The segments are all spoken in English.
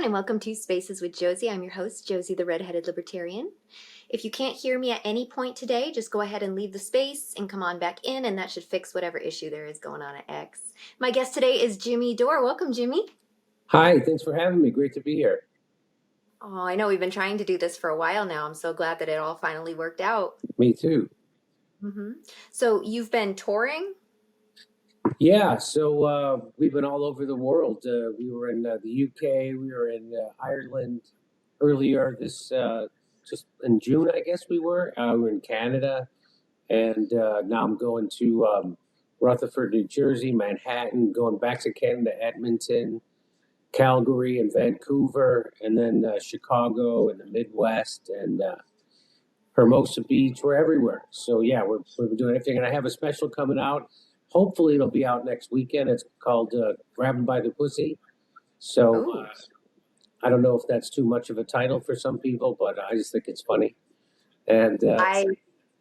everyone, and welcome to Spaces with Josie. I'm your host, Josie the Redheaded Libertarian. If you can't hear me at any point today, just go ahead and leave the space and come on back in, and that should fix whatever issue there is going on at X. My guest today is Jimmy Dore. Welcome, Jimmy. Hi, thanks for having me. Great to be here. Oh, I know we've been trying to do this for a while now. I'm so glad that it all finally worked out. Me too. So you've been touring? Yeah, so we've been all over the world. We were in the UK, we were in Ireland earlier just in June, I guess we were. We were in Canada, and now I'm going to Rutherford, New Jersey, Manhattan, going back to Canada, Edmonton, Calgary, and Vancouver, and then Chicago and the Midwest, and Hermosa Beach. We're everywhere. So yeah, we're doing everything, and I have a special coming out. Hopefully, it'll be out next weekend. It's called "Grabbing by the Pussy." So Ooh. I don't know if that's too much of a title for some people, but I just think it's funny. And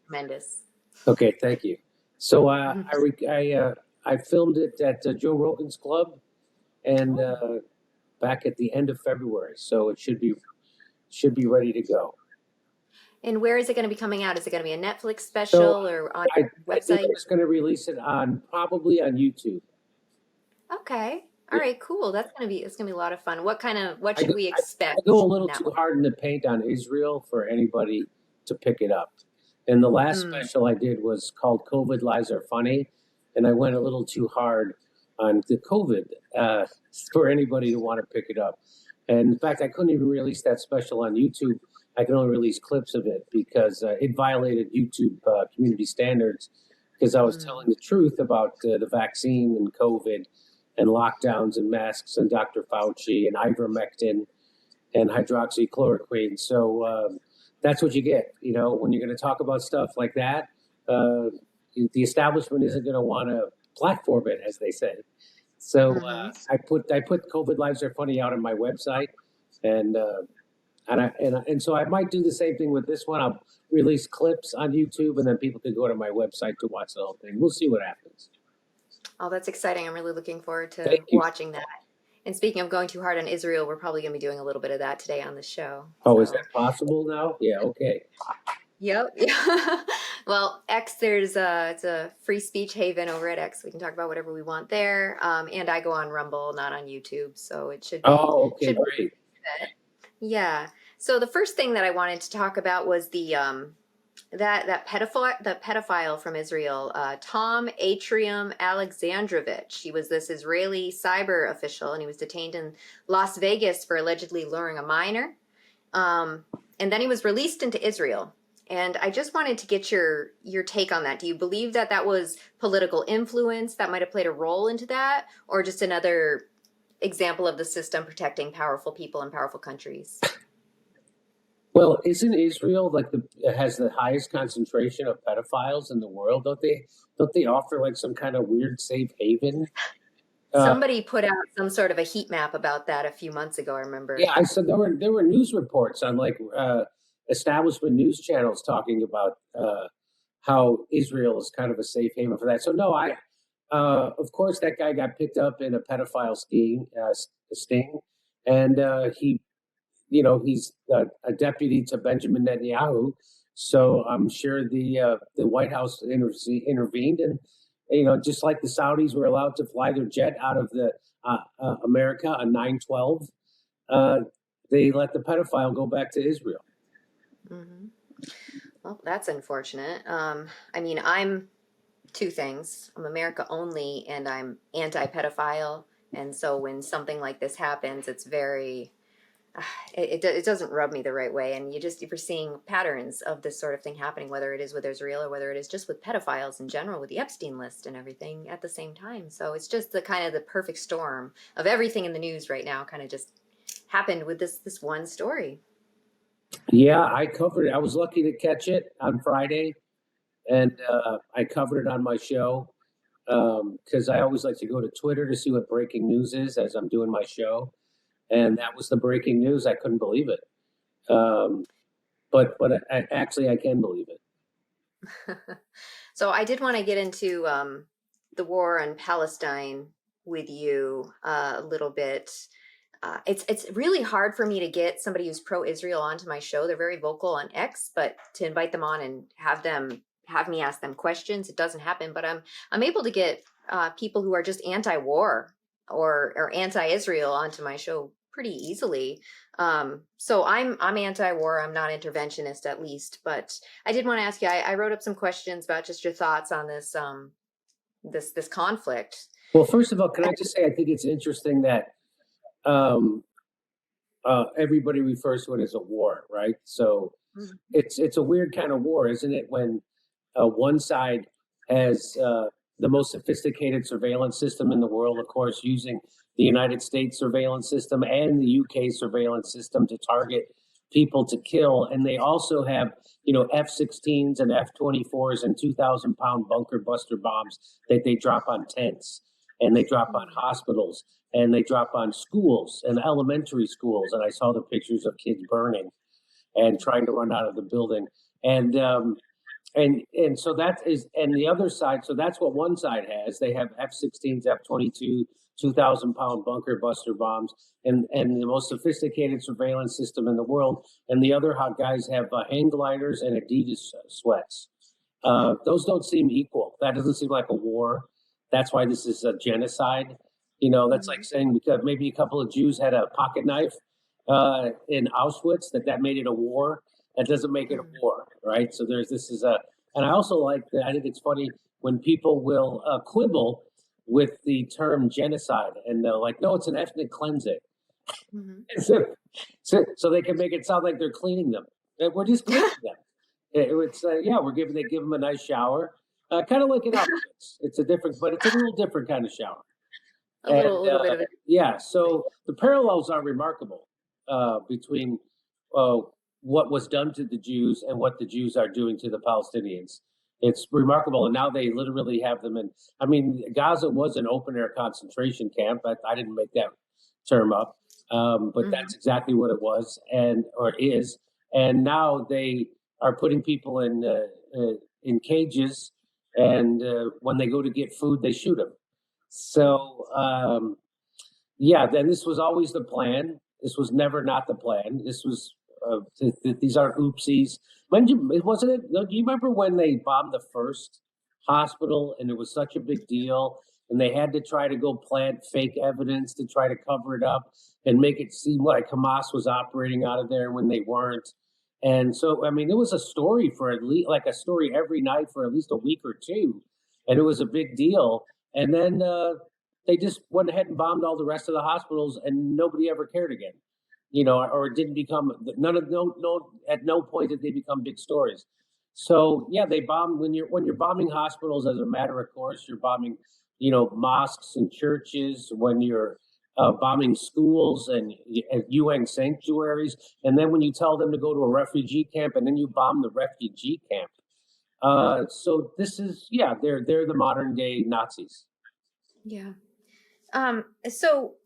Tremendous. okay, thank you. So I filmed it at Joe Rogan's Club, and back at the end of February. So it should be ready to go. And where is it going to be coming out? Is it going to be a Netflix special or on your I think website? I'm just going to release it probably on YouTube. Okay. All right, cool. It's gonna be a lot of fun. What should we I expect? go a little in that too one? hard in the paint on Israel for anybody to pick it up. And the last special I did was called "COVID Lies Are Funny," and I went a little too hard on the COVID for anybody to want to pick it up. And in fact, I couldn't even release that special on YouTube. I can only release clips of it because it violated YouTube community standards because I was telling the truth about the vaccine and COVID and lockdowns and masks and Dr. Fauci and ivermectin and hydroxychloroquine. So that's what you get, when you're going to talk about stuff like that. The establishment isn't going to want to platform it, as they say. So I put "COVID Lives Are Funny" out on my website, and so I might do the same thing with this one. I'll release clips on YouTube, and then people can go to my website to watch the whole thing. We'll see what happens. Oh, that's exciting. I'm really looking forward to Thank you. watching that. And speaking of going too hard on Israel, we're probably going to be doing a little bit of that today on the show. Oh, is that possible now? Yeah, okay. Yep. Well, X, it's a free speech haven over at X. We can talk about whatever we want there. And I go on Rumble, not on YouTube, so it should be. Oh, okay, great. Yeah. So the first thing that I wanted to talk about was the pedophile from Israel, Tom Atrium Alexandrovich. He was this Israeli cyber official, and he was detained in Las Vegas for allegedly luring a minor. And then he was released into Israel. And I just wanted to get your take on that. Do you believe that that was political influence that might have played a role into that, or just another example of the system protecting powerful people in powerful countries? Well, isn't Israel has the highest concentration of pedophiles in the world? Don't they offer like some kind of weird safe haven? Somebody put out some sort of a heat map about that a few months ago, I remember. Yeah, I said there were news reports on establishment news channels talking about how Israel is kind of a safe haven for that. So no, of course that guy got picked up in a pedophile sting, and he's a deputy to Benjamin Netanyahu. So I'm sure the White House intervened, and just like the Saudis were allowed to fly their jet out of the America on 9/12, they let the pedophile go back to Israel. Well, that's unfortunate. I mean, I'm two things. I'm America only, and I'm anti-pedophile. And so when something like this happens, it's very, it doesn't rub me the right way. And you're seeing patterns of this sort of thing happening, whether it is with Israel or whether it is just with pedophiles in general, with the Epstein list and everything at the same time. So it's just the perfect storm of everything in the news right now kind of just happened with this one story. Yeah, I covered it. I was lucky to catch it on Friday, and I covered it on my show because I always like to go to Twitter to see what breaking news is as I'm doing my show, and that was the breaking news. I couldn't believe it, but I can believe it. So I did want to get into the war in Palestine with you a little bit. it's really hard for me to get somebody who's pro-Israel onto my show. They're very vocal on X, but to invite them on and have me ask them questions, it doesn't happen. But I'm able to get people who are just anti-war or anti-Israel onto my show pretty easily. So I'm anti-war. I'm not interventionist, at least. But I did want to ask you. I wrote up some questions about just your thoughts on this this conflict. Well, first of all, can I just say I think it's interesting that um, everybody refers to it as a war, right? So Mhm. it's a weird kind of war, isn't it? When one side has the most sophisticated surveillance system in the world, of course, using the United States surveillance system and the UK surveillance system to target people to kill, and they also have F-16s and F-24s and 2,000-pound bunker buster bombs that they drop on tents and they drop on hospitals and they drop on schools and elementary schools. And I saw the pictures of kids burning and trying to run out of the building. And and so that is, and the other side, so that's what one side has. They have F-16s, F-22, 2,000-pound bunker buster bombs, and the most sophisticated surveillance system in the world. And the other hot guys have hang gliders and Adidas sweats. Those don't seem equal. That doesn't seem like a war. That's why this is a genocide. That's like saying because maybe a couple of Jews had a pocket knife in Auschwitz, that made it a war. That doesn't make it a war, right? So and I also like that. I think it's funny when people will quibble with the term genocide, and they're like, "No, it's an ethnic cleansing," Mhm. so they can make it sound like they're cleaning them. We're just cleaning them. It's they give them a nice shower, kind of like in Auschwitz. It's but it's a little different kind of shower. A And little bit of a yeah, so the parallels are remarkable between uh, what was done to the Jews and what the Jews are doing to the Palestinians. It's remarkable, and now they literally have them in. I mean, Gaza was an open air concentration camp. I didn't make that term up, but Mhm. that's exactly what it was or is. And now they are putting people in cages, and when they go to get food, they shoot them. So yeah, then this was always the plan. This was never not the plan. This was these aren't oopsies. Wasn't it? Do you remember when they bombed the first hospital and it was such a big deal, and they had to try to go plant fake evidence to try to cover it up and make it seem like Hamas was operating out of there when they weren't. And so, I mean, it was a story for at least like a story every night for at least a week or two, and it was a big deal. And then they just went ahead and bombed all the rest of the hospitals, and nobody ever cared again. Or it didn't become none of no at no point did they become big stories. So yeah, they bomb when you're bombing hospitals as a matter of course. You're bombing, mosques and churches. When you're bombing schools and UN sanctuaries, and then when you tell them to go to a refugee camp, and then you bomb the refugee camp. So this is they're the modern day Nazis. Yeah. So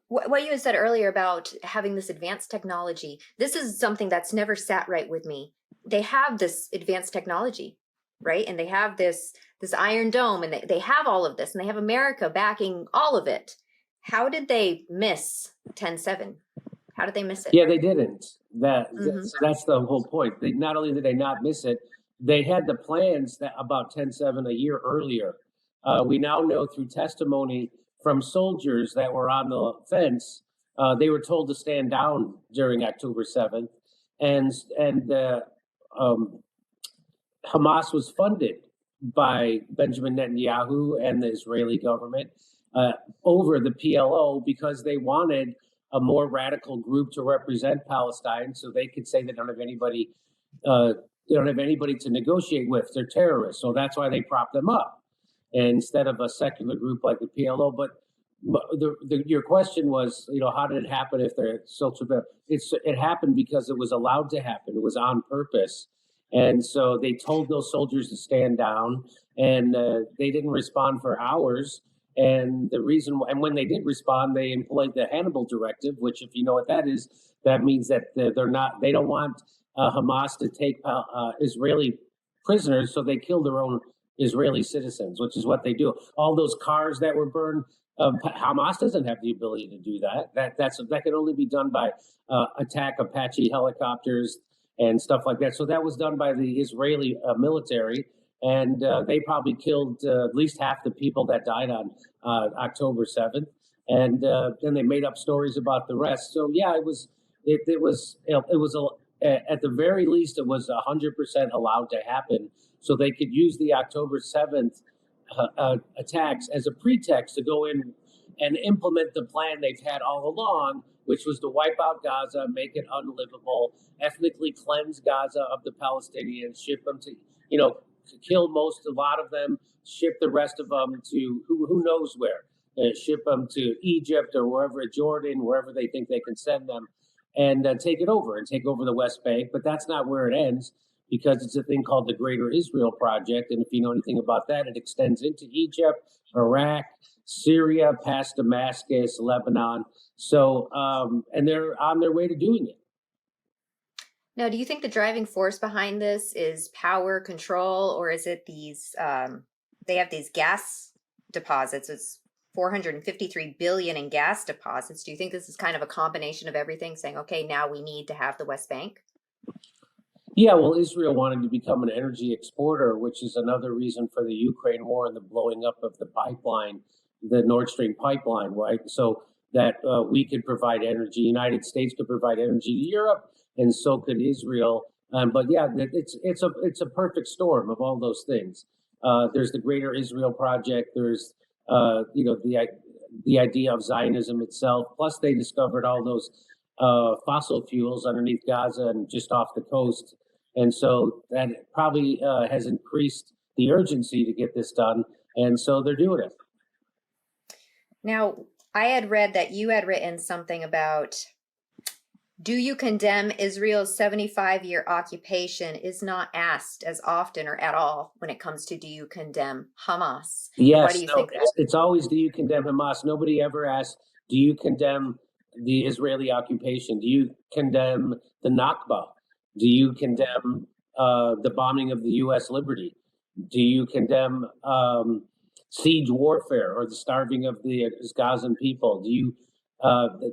what you had said earlier about having this advanced technology, this is something that's never sat right with me. They have this advanced technology, right? And they have this Iron Dome, and they have all of this, and they have America backing all of it. How did they miss 10/7? How did they miss it? Yeah, they didn't. Hmm. That's the whole point. Not only did they not miss it, they had the plans that about 10/7 a year earlier. We now know through testimony from soldiers that were on the fence, they were told to stand down during October 7th, and um, Hamas was funded by Benjamin Netanyahu and the Israeli government uh, over the PLO because they wanted a more radical group to represent Palestine, so they could say they don't have anybody. Uh, they don't have anybody to negotiate with. They're terrorists, so that's why they prop them up instead of a secular group like the PLO. But your question was, how did it happen if they're so? It happened because it was allowed to happen. It was on purpose, and so they told those soldiers to stand down, and they didn't respond for hours. And and when they did respond, they employed the Hannibal Directive, which, if you know what that is, that means that they don't want Hamas to take Israeli prisoners, so they kill their own Israeli citizens, which is what they do. All those cars that were burned, Hamas doesn't have the ability to do that. That can only be done by attack Apache helicopters and stuff like that. So that was done by the Israeli military, and they probably killed at least half the people that died on October 7th. And then they made up stories about the rest. So yeah, it was at the very least it was 100% allowed to happen, so they could use the October 7th attacks as a pretext to go in and implement the plan they've had all along, which was to wipe out Gaza, make it unlivable, ethnically cleanse Gaza of the Palestinians, ship them to, kill a lot of them, ship the rest of them to who knows where, ship them to Egypt or wherever, Jordan, wherever they think they can send them, and take over the West Bank. But that's not where it ends, because it's a thing called the Greater Israel Project. And if you know anything about that, it extends into Egypt, Iraq, Syria, past Damascus, Lebanon. So, and they're on their way to doing it. Now, do you think the driving force behind this is power control, or is it these, they have these gas deposits? It's 453 billion in gas deposits. Do you think this is kind of a combination of everything, saying, okay, now we need to have the West Bank? Yeah, well, Israel wanted to become an energy exporter, which is another reason for the Ukraine war and the blowing up of the pipeline, the Nord Stream pipeline, right? So that we could provide energy, United States could provide energy to Europe, and so could Israel. But yeah, it's a perfect storm of all those things. There's the Greater Israel Project. There's the idea of Zionism itself. Plus, they discovered all those fossil fuels underneath Gaza and just off the coast. And so that probably has increased the urgency to get this done. And so they're doing it. Now, I had read that you had written something about, do you condemn Israel's 75-year occupation is not asked as often or at all when it comes to, do you condemn Hamas? Yes, why do you think that? It's always, do you condemn Hamas? Nobody ever asks, do you condemn the Israeli occupation? Do you condemn the Nakba? Do you condemn the bombing of the U.S. Liberty? Do you condemn siege warfare or the starving of the Gazan people? Do you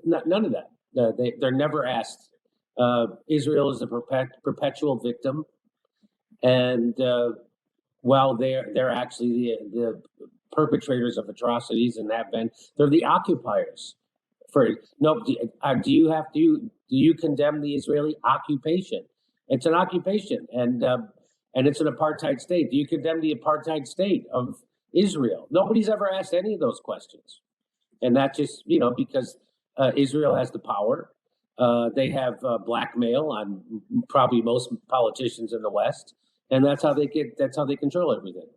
none of that? They're never asked. Israel is a perpetual victim, and while they're actually the perpetrators of atrocities and have been, they're the occupiers. Do you condemn the Israeli occupation? It's an occupation, and it's an apartheid state. Do you condemn the apartheid state of Israel? Nobody's ever asked any of those questions, and that just because Israel has the power. They have blackmail on probably most politicians in the West, and that's how they control everything.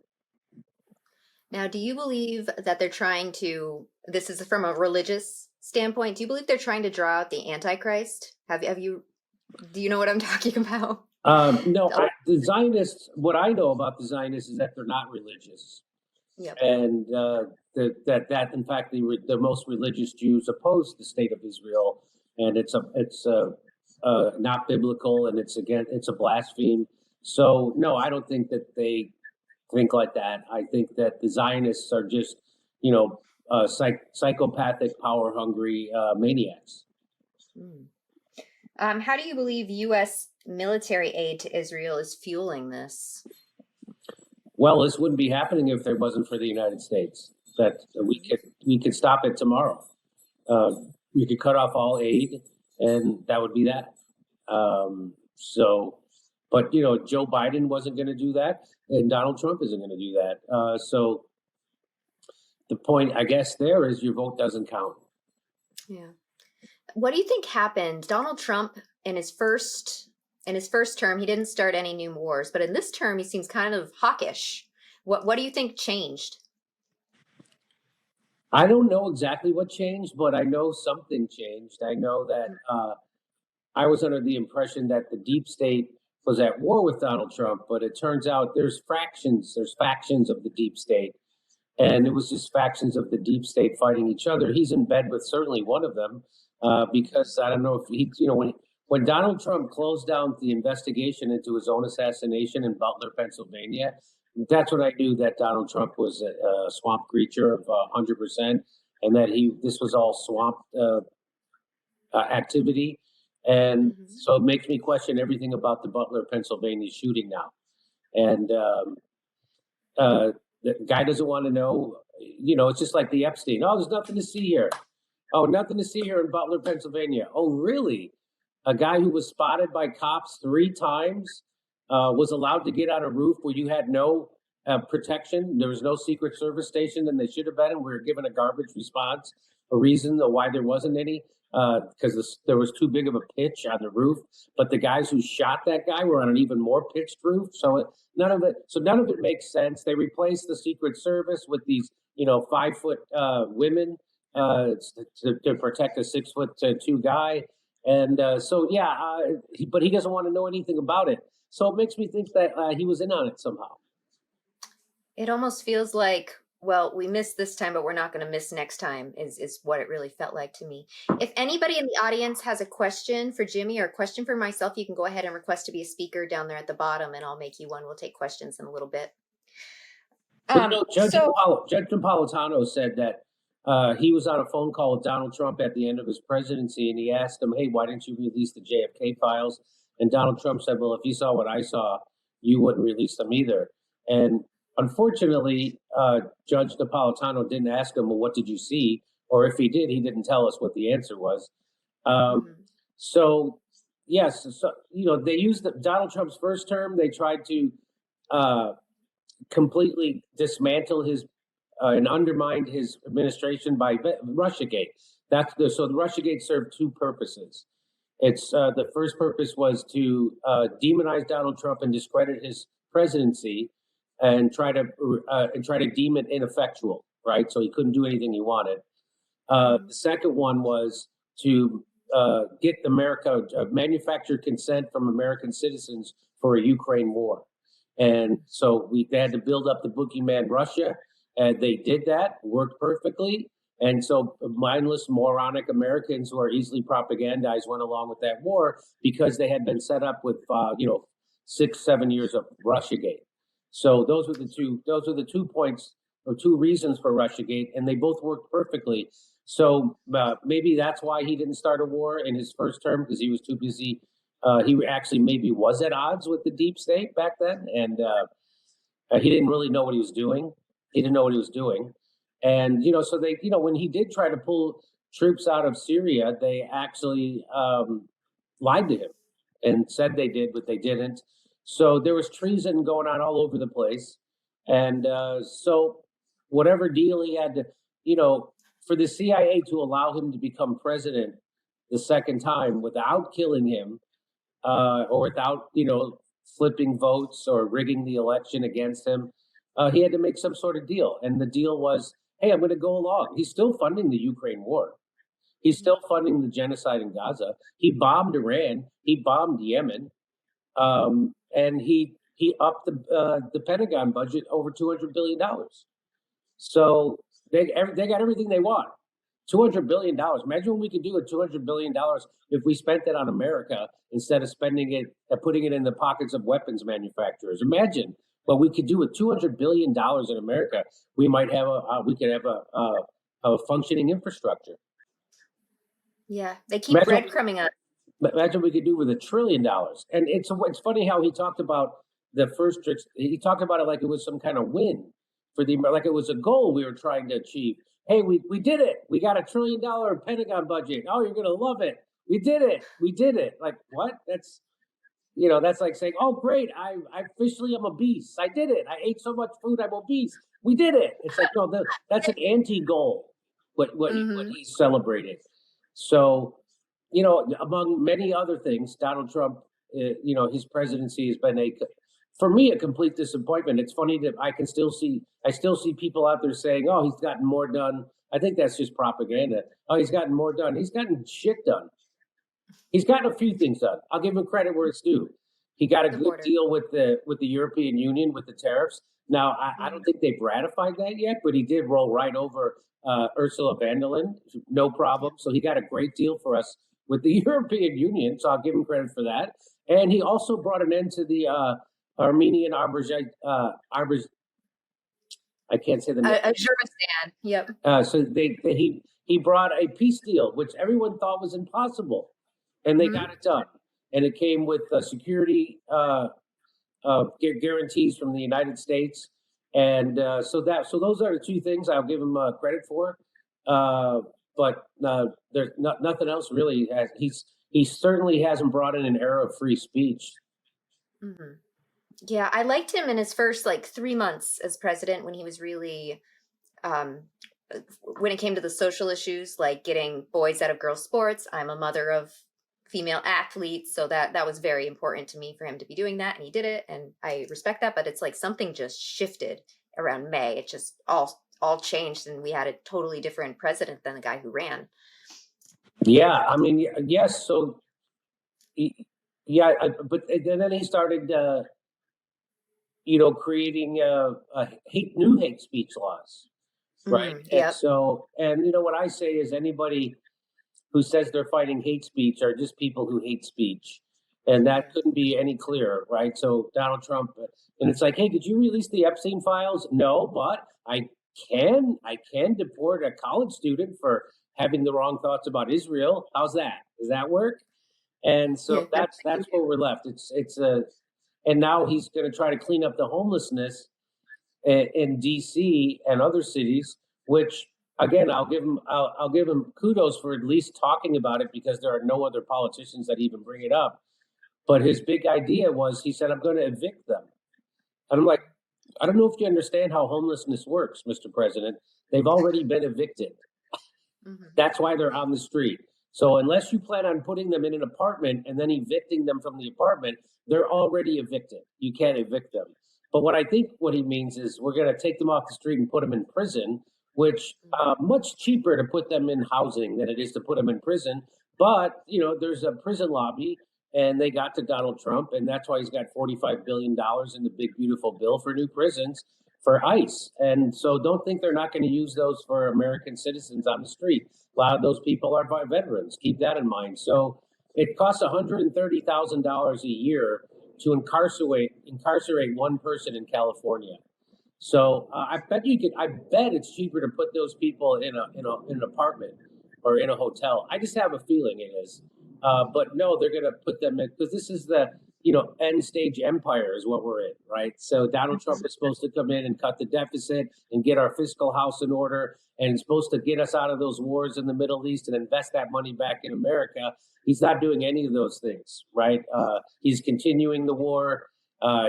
Now, do you believe that they're trying to, this is from a religious standpoint, do you believe they're trying to draw out the Antichrist? Do you know what I'm talking about? No, the Zionists, what I know about the Zionists is that they're not religious. Yep. And that in fact, the most religious Jews oppose the state of Israel, and it's not biblical, and it's a blaspheme. So no, I don't think that they think like that. I think that the Zionists are just, psychopathic, power-hungry maniacs. How do you believe U.S. military aid to Israel is fueling this? Well, this wouldn't be happening if there wasn't for the United States. That we could stop it tomorrow. We could cut off all aid, and that would be that. But Joe Biden wasn't going to do that, and Donald Trump isn't going to do that. So the point, I guess, there is your vote doesn't count. Yeah. What do you think happened? Donald Trump in his first term, he didn't start any new wars, but in this term, he seems kind of hawkish. What do you think changed? I don't know exactly what changed, but I know something changed. I know that I was under the impression that the deep state was at war with Donald Trump, but it turns out there's factions of the deep state, and it was just factions of the deep state fighting each other. He's in bed with certainly one of them, because I don't know if he, when Donald Trump closed down the investigation into his own assassination in Butler, Pennsylvania, that's when I knew that Donald Trump was a swamp creature of 100%. and that this was all swamp activity. And so it makes me question everything about the Butler, Pennsylvania shooting now. And the guy doesn't want to know. It's just like the Epstein. Oh, there's nothing to see here. Oh, nothing to see here in Butler, Pennsylvania. Oh, really? A guy who was spotted by cops 3 times was allowed to get on a roof where you had no protection. There was no Secret Service station, and they should have been. And we were given a garbage response, a reason why there wasn't any, because there was too big of a pitch on the roof. But the guys who shot that guy were on an even more pitched roof. So none of it makes sense. They replaced the Secret Service with these 5-foot women to protect a 6'2" guy. And but he doesn't want to know anything about it. So it makes me think that he was in on it somehow. It almost feels like, well, we missed this time, but we're not going to miss next time is what it really felt like to me. If anybody in the audience has a question for Jimmy or a question for myself, you can go ahead and request to be a speaker down there at the bottom, and I'll make you one. We'll take questions in a little bit. Judge Napolitano said that he was on a phone call with Donald Trump at the end of his presidency, and he asked him, hey, why didn't you release the JFK files? And Donald Trump said, well, if you saw what I saw, you wouldn't release them either. And unfortunately, Judge Napolitano didn't ask him, well, what did you see? Or if he did, he didn't tell us what the answer was. So, yes, they used Donald Trump's first term. They tried to completely dismantle his and undermine his administration by Russiagate. So the Russiagate served 2 purposes. It's the first purpose was to demonize Donald Trump and discredit his presidency, and try to deem it ineffectual, right? So he couldn't do anything he wanted. The second one was to get America manufacture consent from American citizens for a Ukraine war. And so they had to build up the boogeyman Russia, and they did that, worked perfectly. And so mindless, moronic Americans who are easily propagandized went along with that war because they had been set up with 6-7 years of Russiagate. So those were the 2 points or 2 reasons for Russiagate, and they both worked perfectly. So maybe that's why he didn't start a war in his first term, because he was too busy. He actually maybe was at odds with the deep state back then, and he didn't really know what he was doing. And so they, when he did try to pull troops out of Syria, they actually lied to him and said they did, but they didn't. So there was treason going on all over the place. And so whatever deal he had to, for the CIA to allow him to become president the second time without killing him, or without, flipping votes or rigging the election against him, he had to make some sort of deal. And the deal was, hey, I'm going to go along. He's still funding the Ukraine war. He's still funding the genocide in Gaza. He bombed Iran. He bombed Yemen. And he upped the Pentagon budget over $200 billion. So they got everything they want. $200 billion. Imagine what we could do with $200 billion if we spent it on America instead of spending it and putting it in the pockets of weapons manufacturers. Imagine what we could do with $200 billion in America. We could have a functioning infrastructure. Yeah, they keep breadcrumbing us. Imagine what we could do with $1 trillion. And it's funny how he talked about he talked about it like it was some kind of win like it was a goal we were trying to achieve. Hey, we did it. We got $1 trillion Pentagon budget. Oh, you're going to love it. We did it. Like, what? That's like saying, oh, great. I officially am obese. I did it. I ate so much food. I'm obese. We did it. It's like, no, that's an anti-goal, what he celebrated. So, among many other things, Donald Trump, his presidency has been for me, a complete disappointment. It's funny that I still see people out there saying, oh, he's gotten more done. I think that's just propaganda. Oh, he's gotten more done. He's gotten shit done. He's gotten a few things done. I'll give him credit where it's due. He got a good deal with the European Union with the tariffs. Now, I don't think they've ratified that yet, but he did roll right over Ursula von der Leyen, no problem. So he got a great deal for us with the European Union. So I'll give him credit for that. And he also brought an end to the Armenian I can't say the name. Uzbekistan. Yep. So he brought a peace deal, which everyone thought was impossible, and they Hmm. got it done. And it came with security guarantees from the United States, and so those are the two things I'll give him credit for. But there's nothing else really. He certainly hasn't brought in an era of free speech. Hmm. Yeah, I liked him in his first like 3 months as president when he was really um, when it came to the social issues, like getting boys out of girls' sports. I'm a mother of female athletes, so that was very important to me for him to be doing that, and he did it, and I respect that. But it's like something just shifted around May. It just all changed, and we had a totally different president than the guy who ran. Yeah, I mean, yes. So, yeah, but then he started, creating new hate speech laws, right? And Yep. so, and what I say is anybody who says they're fighting hate speech are just people who hate speech. And that couldn't be any clearer, right? So Donald Trump, and it's like, hey, did you release the Epstein files? No, but I can deport a college student for having the wrong thoughts about Israel. How's that? Does that work? And Yeah. so that's where we're left. And now he's going to try to clean up the homelessness in D.C. and other cities, which again I'll give him kudos for at least talking about it because there are no other politicians that even bring it up. But his big idea was he said I'm going to evict them, and I'm like, I don't know if you understand how homelessness works, Mr. President. They've already been evicted. Hmm. That's why they're on the street. So unless you plan on putting them in an apartment and then evicting them from the apartment, they're already evicted. You can't evict them. But what he means is we're going to take them off the street and put them in prison, which much cheaper to put them in housing than it is to put them in prison. But there's a prison lobby, and they got to Donald Trump, and that's why he's got $45 billion in the big beautiful bill for new prisons for ICE. And so don't think they're not going to use those for American citizens on the street. A lot of those people are veterans. Keep that in mind. So it costs $130,000 a year to incarcerate one person in California. So I bet you could. I bet it's cheaper to put those people in an apartment or in a hotel. I just have a feeling it is. But no, they're going to put them in because this is the end stage empire is what we're in, right? So Donald Trump is supposed to come in and cut the deficit and get our fiscal house in order, and he's supposed to get us out of those wars in the Middle East and invest that money back in America. He's not doing any of those things, right? He's continuing the war.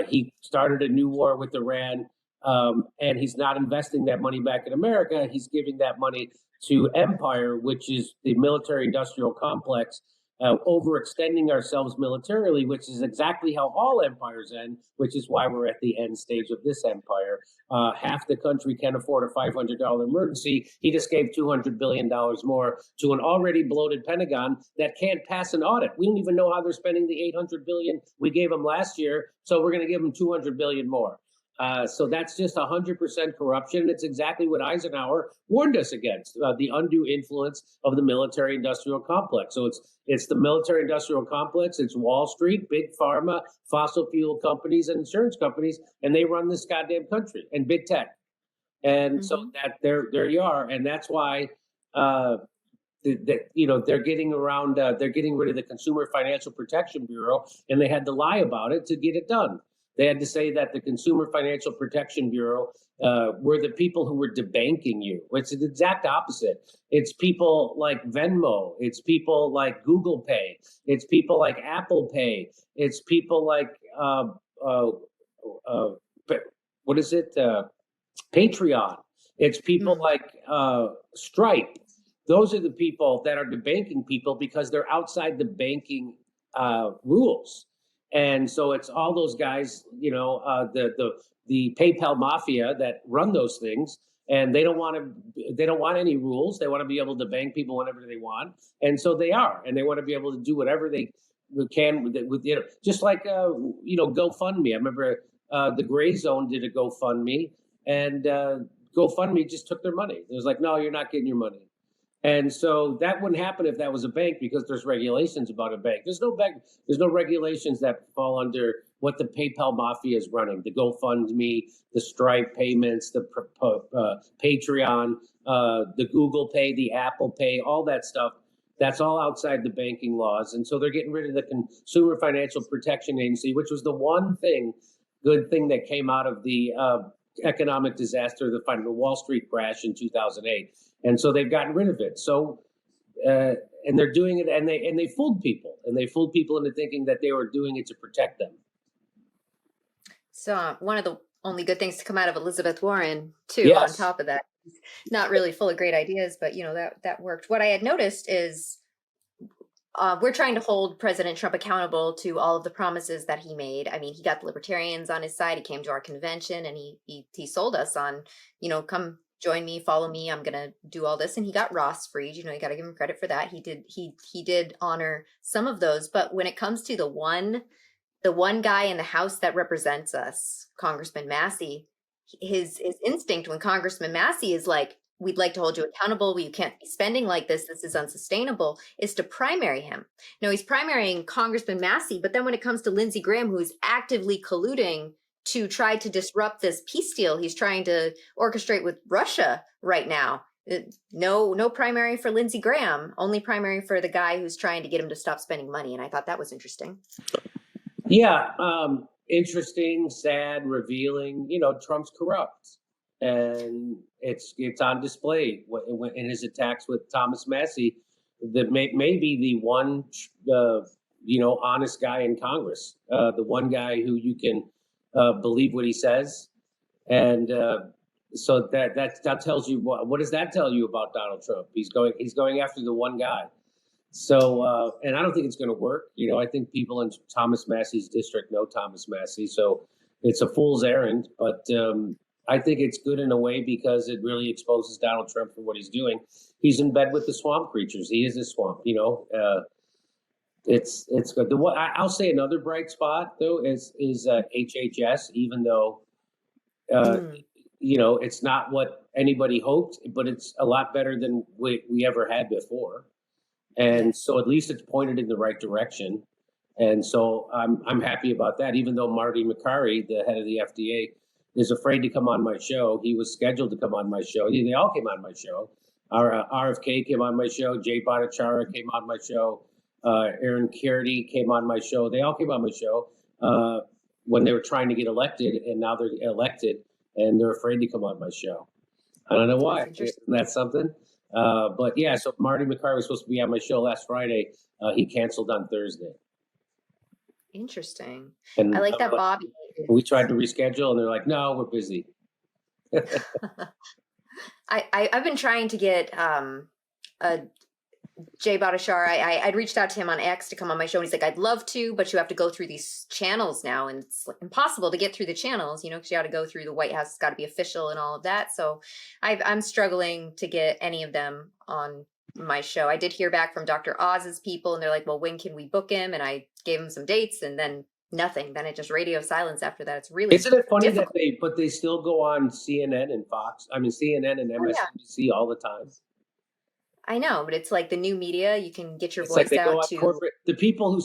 He started a new war with Iran. And he's not investing that money back in America. He's giving that money to empire, which is the military industrial complex, overextending ourselves militarily, which is exactly how all empires end, which is why we're at the end stage of this empire. Half the country can't afford a $500 emergency. He just gave $200 billion more to an already bloated Pentagon that can't pass an audit. We don't even know how they're spending the $800 billion we gave them last year, so we're going to give them $200 billion more. So that's just 100% corruption. It's exactly what Eisenhower warned us against, the undue influence of the military-industrial complex. So it's the military-industrial complex, it's Wall Street, big pharma, fossil fuel companies, and insurance companies, and they run this goddamn country, and big tech. And so that there you are, and that's why they're getting around. They're getting rid of the Consumer Financial Protection Bureau, and they had to lie about it to get it done. They had to say that the Consumer Financial Protection Bureau were the people who were debanking you. It's the exact opposite. It's people like Venmo. It's people like Google Pay. It's people like Apple Pay. It's people like what is it? Patreon. It's people like Stripe. Those are the people that are the banking people because they're outside the banking rules. And so it's all those guys, the PayPal mafia that run those things, and they don't want any rules. They want to be able to bank people whenever they want, and so they are, and they want to be able to do whatever they can with just like GoFundMe. I remember the Gray Zone did a GoFundMe, and GoFundMe just took their money. It was like, no, you're not getting your money. And so that wouldn't happen if that was a bank, because there's regulations about a bank. There's no bank. There's no regulations that fall under what the PayPal mafia is running: the GoFundMe, the Stripe payments, the Patreon, the Google Pay, the Apple Pay, all that stuff. That's all outside the banking laws. And so they're getting rid of the Consumer Financial Protection Agency, which was the one good thing that came out of the economic disaster, the Wall Street crash in 2008. And so they've gotten rid of it. So, and they're doing it, and they fooled people, into thinking that they were doing it to protect them. So one of the only good things to come out of Elizabeth Warren, too, Yes. on top of that, not really full of great ideas, but that worked. What I had noticed is we're trying to hold President Trump accountable to all of the promises that he made. I mean, he got the libertarians on his side. He came to our convention and he sold us on, come join me, follow me. I'm going to do all this. And he got Ross freed. You got to give him credit for that. He did honor some of those. But when it comes to the one guy in the House that represents us, Congressman Massey, his instinct when Congressman Massey is like, we'd like to hold you accountable. You can't be spending like this. This is unsustainable, is to primary him. No, he's primarying Congressman Massey. But then when it comes to Lindsey Graham, who's actively colluding to try to disrupt this peace deal he's trying to orchestrate with Russia right now, no primary for Lindsey Graham, only primary for the guy who's trying to get him to stop spending money. And I thought that was interesting. Yeah. Interesting, sad, revealing. Trump's corrupt. And it's on display in his attacks with Thomas Massey, that may be the one honest guy in Congress, the one guy who you can believe what he says. And so that tells you what does that tell you about Donald Trump? He's going after the one guy. So and I don't think it's going to work. I think people in Thomas Massey's district know Thomas Massey, so it's a fool's errand. But I think it's good in a way, because it really exposes Donald Trump for what he's doing. He's in bed with the swamp creatures. He is a swamp. It's good. I'll say another bright spot though is HHS, even though it's not what anybody hoped, but it's a lot better than we ever had before. And so at least it's pointed in the right direction. And so I'm happy about that, even though Marty McCarry, the head of the FDA, is afraid to come on my show. He was scheduled to come on my show. They all came on my show. Our RFK came on my show. Jay Bhattacharya came on my show. Aaron Kennedy came on my show. They all came on my show when they were trying to get elected, and now they're elected, and they're afraid to come on my show. I don't know why. That's something. But yeah, so Marty McCarty was supposed to be on my show last Friday. He canceled on Thursday. Interesting. And I like that Bobby. We tried to reschedule, and they're like, "No, we're busy." I've been trying to get Jay Bhattacharya. I'd reached out to him on X to come on my show, and he's like, "I'd love to, but you have to go through these channels now, and it's impossible to get through the channels, because you got to go through the White House. It's got to be official and all of that." So I'm struggling to get any of them on my show. I did hear back from Dr. Oz's people, and they're like, "Well, when can we book him?" And I gave him some dates, and then nothing. Then it just radio silence after that. It's really Isn't it funny difficult. that they still go on CNN and Fox? I mean, CNN and MSNBC all the time. I know, but it's like the new media. You can get your It's voice like they out go on to corporate. The people who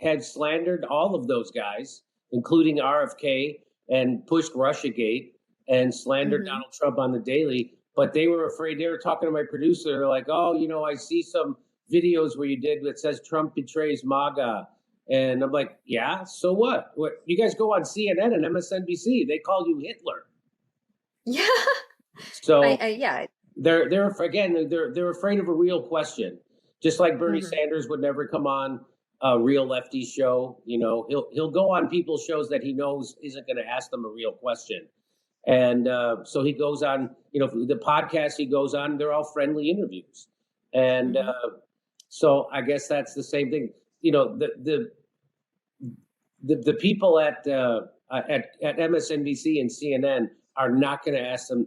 had slandered all of those guys, including RFK, and pushed Russiagate and slandered Donald Trump on the daily. But they were afraid. They were talking to my producer. They're like, "Oh, I see some videos where you did that says Trump betrays MAGA." And I'm like, "Yeah, so what? What? You guys go on CNN and MSNBC. They call you Hitler." Yeah. So yeah. They're afraid of a real question, just like Bernie Sanders would never come on a real lefty show. He'll go on people's shows that he knows isn't going to ask them a real question. And so he goes on, the podcast he goes on, they're all friendly interviews. And so I guess that's the same thing. The people at MSNBC and CNN are not going to ask them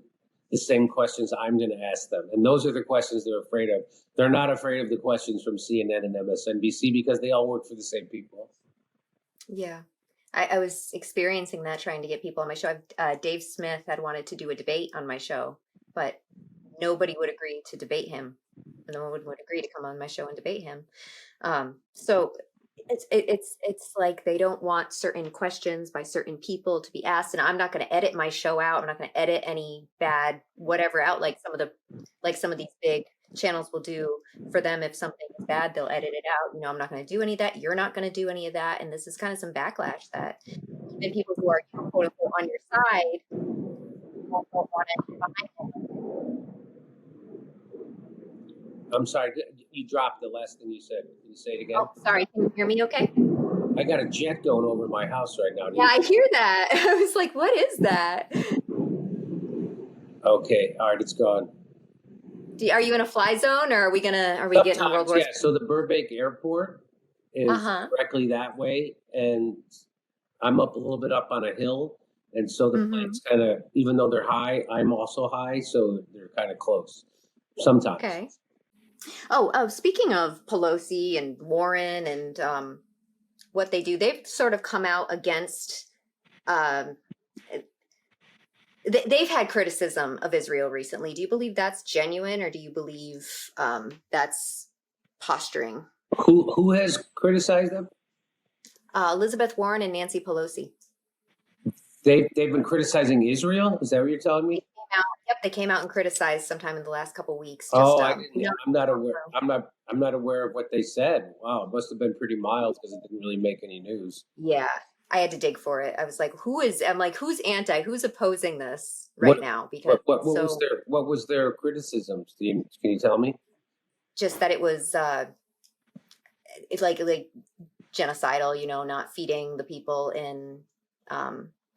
the same questions I'm going to ask them. And those are the questions they're afraid of. They're not afraid of the questions from CNN and MSNBC because they all work for the same people. Yeah. I was experiencing that, trying to get people on my show. Dave Smith had wanted to do a debate on my show, but nobody would agree to debate him. no one would agree to come on my show and debate him. So it's like they don't want certain questions by certain people to be asked, and I'm not going to edit my show out. I'm not going to edit any bad whatever out like some of these big channels will do for them. If something is bad, they'll edit it out. I'm not going to do any of that. You're not going to do any of that, and this is kind of some backlash that even people who are quote unquote on your side won't want it behind them. I'm sorry, you dropped the last thing you said. Can you say it again? Oh, sorry. Can you hear me okay? I got a jet going over my house right now. Yeah, I hear that. I was like, what is that? Okay, all right, it's gone. Are you in a fly zone, or are we getting World War? Yeah, so the Burbank Airport is directly that way, and I'm up a little bit up on a hill, and so the planes kind of, even though they're high, I'm also high, so they're kind of close sometimes. Okay. Oh, speaking of Pelosi and Warren and what they do, they've sort of come out against. They've had criticism of Israel recently. Do you believe that's genuine, or do you believe that's posturing? Who has criticized them? Elizabeth Warren and Nancy Pelosi. They've been criticizing Israel. Is that what you're telling me? They came out and criticized sometime in the last couple of weeks. I'm not aware. I'm not aware of what they said. Wow, it must have been pretty mild because it didn't really make any news. Yeah, I had to dig for it. I was like, who's who's opposing this now? Because what was their criticisms? Can you tell me? Just that it was it's like genocidal, not feeding the people in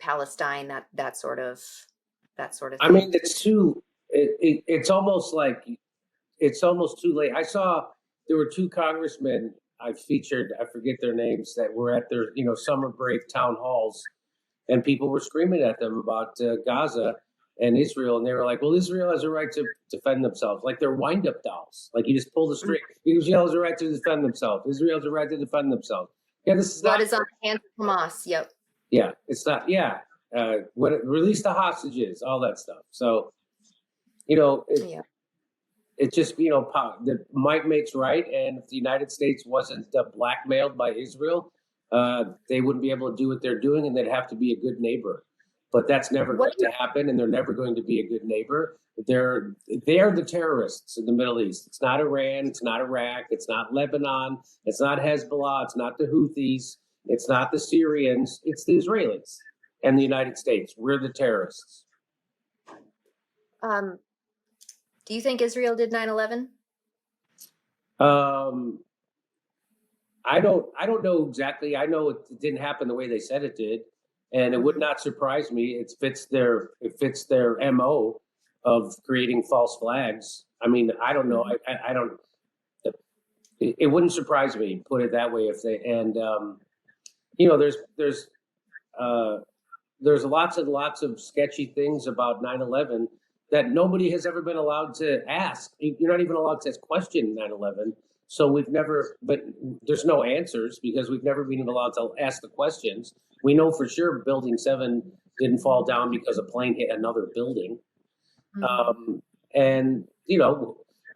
Palestine, that sort of thing. I mean, it's almost like it's almost too late. I saw there were two congressmen I featured, I forget their names, that were at their summer break town halls, and people were screaming at them about Gaza and Israel, and they were like, well, Israel has a right to defend themselves, like they're wind-up dolls. Like you just pull the string. Israel has a right to defend themselves. Israel has a right to defend themselves. Yeah, this is what is on the hands of Hamas. Yep. Yeah, it's not. Yeah, release the hostages, all that stuff. So, it just the might makes right, and if the United States wasn't blackmailed by Israel, they wouldn't be able to do what they're doing, and they'd have to be a good neighbor. But that's never going to happen, and they're never going to be a good neighbor. They are the terrorists in the Middle East. It's not Iran, it's not Iraq, it's not Lebanon, it's not Hezbollah, it's not the Houthis, it's not the Syrians, it's the Israelis and the United States. We're the terrorists. Do you think Israel did 9/11? I don't know exactly. I know it didn't happen the way they said it did, and it would not surprise me. It fits their MO of creating false flags. I mean, I don't know. I don't. It wouldn't surprise me. Put it that way. If they there's lots and lots of sketchy things about 9/11 that nobody has ever been allowed to ask. You're not even allowed to question 9/11. So but there's no answers because we've never been allowed to ask the questions. We know for sure Building 7 didn't fall down because a plane hit another building. And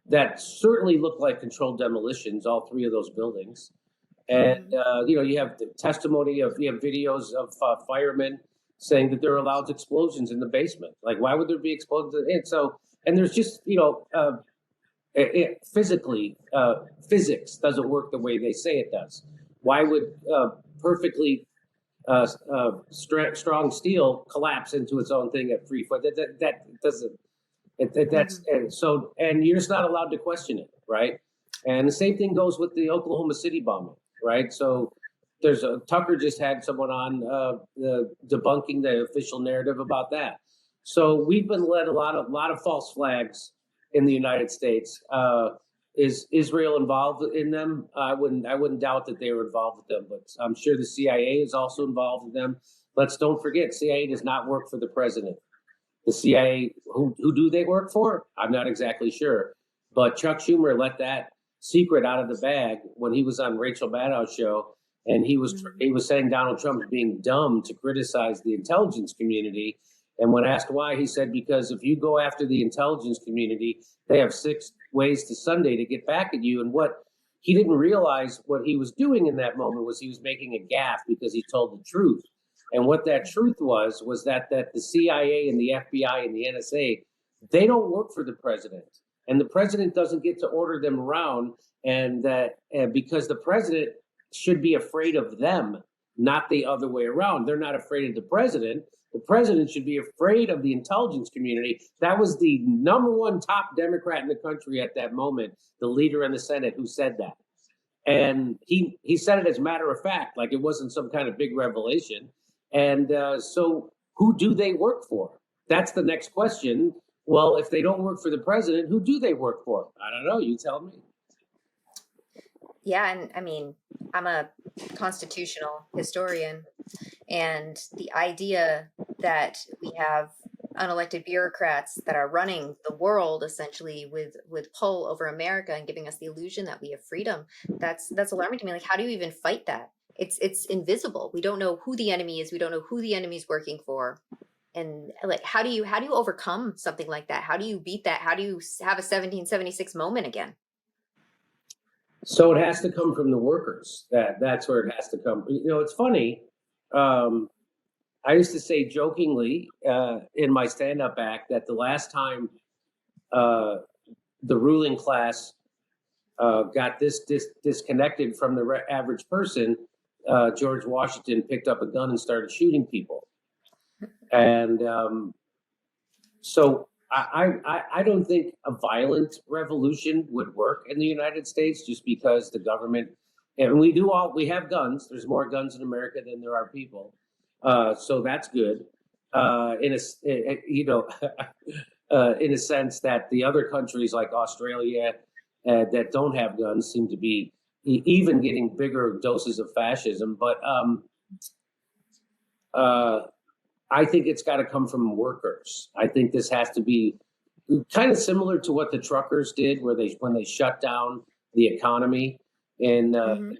that certainly looked like controlled demolitions, all three of those buildings. And, you have the testimony you have videos of firemen saying that there are allowed explosions in the basement. Like, why would there be explosions? And there's just, physics doesn't work the way they say it does. Why would perfectly strong steel collapse into its own thing at 3 foot? That doesn't. And you're just not allowed to question it, right? And the same thing goes with the Oklahoma City bombing, right? So Tucker just had someone on debunking the official narrative about that. So we've been led a lot of false flags in the United States. Is Israel involved in them? I wouldn't doubt that they were involved with them, but I'm sure the CIA is also involved in them. Don't forget, CIA does not work for the president. The CIA, who do they work for? I'm not exactly sure. But Chuck Schumer let that secret out of the bag when he was on Rachel Maddow's show, and he was saying Donald Trump's being dumb to criticize the intelligence community, And when asked why, he said, because if you go after the intelligence community, they have 6 ways to Sunday to get back at you. And what he didn't realize what he was doing in that moment was he was making a gaffe because he told the truth. And what that truth was that the CIA and the FBI and the NSA, they don't work for the president. And the president doesn't get to order them around. And because the president should be afraid of them, not the other way around. They're not afraid of the president. The president should be afraid of the intelligence community. That was the number one top Democrat in the country at that moment, the leader in the Senate, who said that. And he said it as a matter of fact, like it wasn't some kind of big revelation. And so who do they work for? That's the next question. Well, if they don't work for the president, who do they work for? I don't know. You tell me. Yeah, and I mean, I'm a constitutional historian, and the idea that we have unelected bureaucrats that are running the world essentially with pull over America and giving us the illusion that we have freedom, that's alarming to me. Like, how do you even fight that? It's invisible. We don't know who the enemy is. We don't know who the enemy's working for. And like, how do you overcome something like that? How do you beat that? How do you have a 1776 moment again? So it has to come from the workers. That's where it has to come. You know, it's funny. I used to say jokingly in my stand-up act that the last time the ruling class got disconnected from the average person, George Washington picked up a gun and started shooting people. And so I don't think a violent revolution would work in the United States just because the government, and we have guns. There's more guns in America than there are people. So that's good. In a sense that the other countries like Australia that don't have guns seem to be even getting bigger doses of fascism. But I think it's got to come from workers. I think this has to be kind of similar to what the truckers did, when they shut down the economy in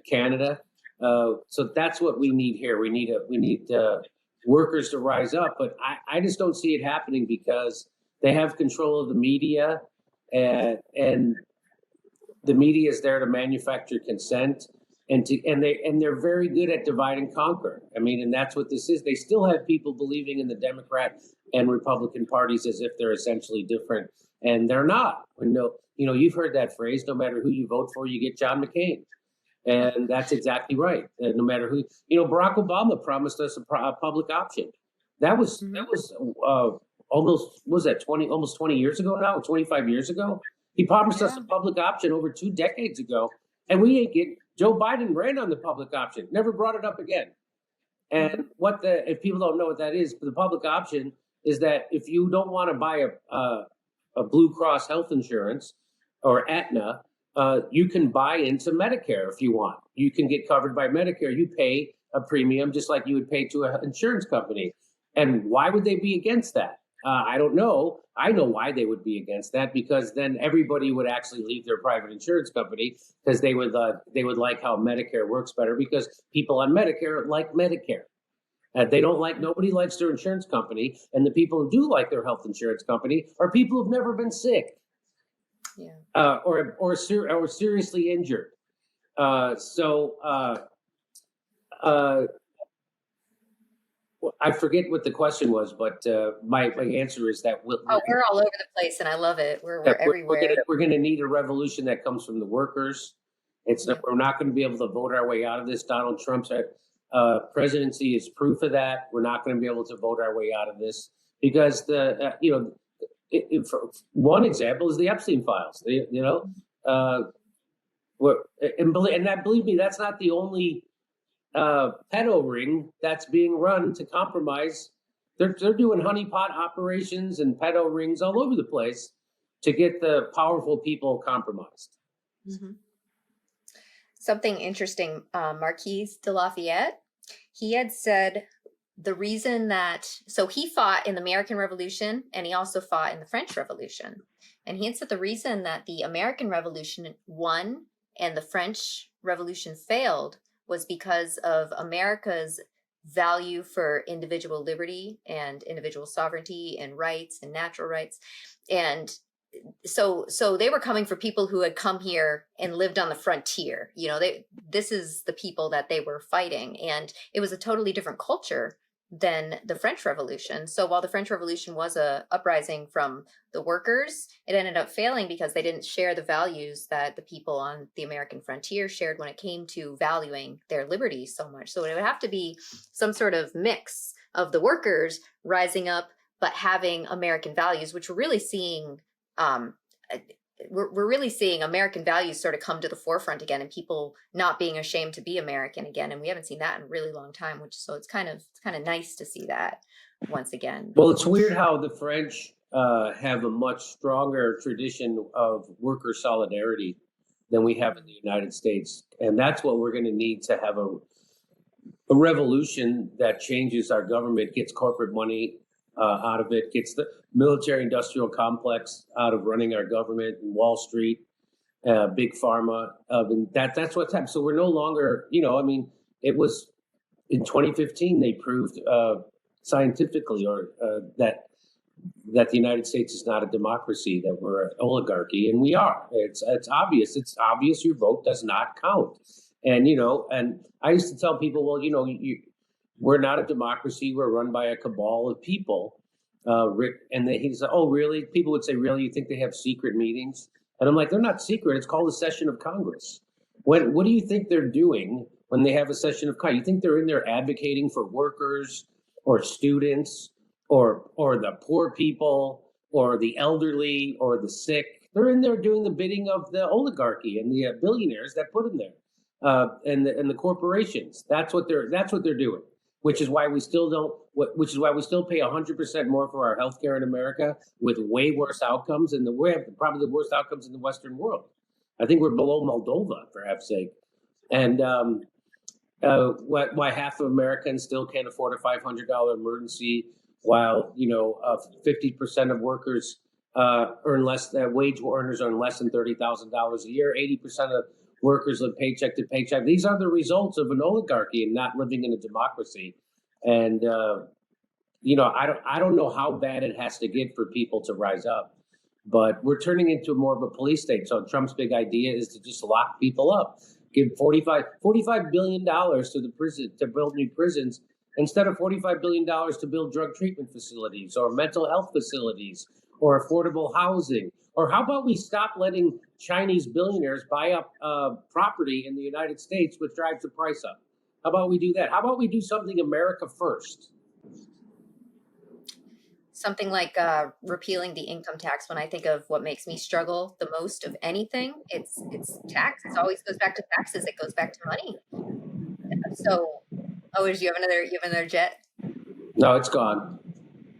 Canada. So that's what we need here. We need workers to rise up, but I just don't see it happening because they have control of the media, and the media is there to manufacture consent, and they're very good at divide and conquer. I mean, and that's what this is. They still have people believing in the Democrat and Republican parties as if they're essentially different, and they're not. You've heard that phrase: no matter who you vote for, you get John McCain. And that's exactly right. No matter who, Barack Obama promised us a public option. That was almost 20 years ago now, or 25 years ago. He promised us a public option over 2 decades ago, and we ain't get. Joe Biden ran on the public option, never brought it up again. And if people don't know what that is, the public option is that if you don't want to buy a Blue Cross health insurance or Aetna, you can buy into Medicare if you want. You can get covered by Medicare. You pay a premium just like you would pay to an insurance company. And why would they be against that? I don't know. I know why they would be against that, because then everybody would actually leave their private insurance company because they would like how Medicare works better, because people on Medicare like Medicare. Nobody likes their insurance company. And the people who do like their health insurance company are people who've never been sick. Yeah. Or seriously injured. I forget what the question was, but my answer is that we're all over the place, and I love it. We're everywhere. We're going to need a revolution that comes from the workers. We're not going to be able to vote our way out of this. Donald Trump's presidency is proof of that. We're not going to be able to vote our way out of this because one example is the Epstein files. Believe me, that's not the only pedo ring that's being run to compromise. They're doing honeypot operations and pedo rings all over the place to get the powerful people compromised. Mm-hmm. Something interesting, Marquis de Lafayette, he had said the reason so he fought in the American Revolution and he also fought in the French Revolution. And he had said the reason that the American Revolution won and the French Revolution failed was because of America's value for individual liberty and individual sovereignty and rights and natural rights. And so they were coming for people who had come here and lived on the frontier. This is the people that they were fighting, and it was a totally different culture than the French Revolution. So while the French Revolution was a uprising from the workers, it ended up failing because they didn't share the values that the people on the American frontier shared when it came to valuing their liberty so much. So it would have to be some sort of mix of the workers rising up but having American values, which we're really seeing. We're really seeing American values sort of come to the forefront again, and people not being ashamed to be American again. And we haven't seen that in a really long time, so it's kind of nice to see that once again. Well, it's weird how the French have a much stronger tradition of worker solidarity than we have in the United States, and that's what we're going to need to have a revolution that changes our government, gets corporate money out of it, gets the military-industrial complex out of running our government and Wall Street, big pharma. And that's what's happened. So we're no longer, it was in 2015 they proved scientifically that the United States is not a democracy, that we're an oligarchy, and we are. It's obvious. It's obvious your vote does not count. And and I used to tell people, well, we're not a democracy. We're run by a cabal of people. And he said, oh, really? People would say, really? You think they have secret meetings? And I'm like, they're not secret. It's called a session of Congress. What do you think they're doing when they have a session of Congress? You think they're in there advocating for workers or students or the poor people or the elderly or the sick? They're in there doing the bidding of the oligarchy and the billionaires that put them there, and the corporations. That's what they're doing. Which is why we still pay 100% more for our healthcare in America with way worse outcomes, and we have probably the worst outcomes in the Western world. I think we're below Moldova, for heaven's sake. And why half of Americans still can't afford a $500 emergency, while 50% of workers earn less. Wage earners earn less than $30,000 a year. 80% of workers live paycheck to paycheck. These are the results of an oligarchy and not living in a democracy. And I don't know how bad it has to get for people to rise up, but we're turning into more of a police state. So Trump's big idea is to just lock people up, give $45 billion to the prison to build new prisons instead of $45 billion to build drug treatment facilities or mental health facilities or affordable housing. Or how about we stop letting Chinese billionaires buy up property in the United States, which drives the price up? How about we do that? How about we do something America first? Something like repealing the income tax. When I think of what makes me struggle the most of anything, it's tax. It always goes back to taxes. It goes back to money. So, do you have another jet? No, it's gone.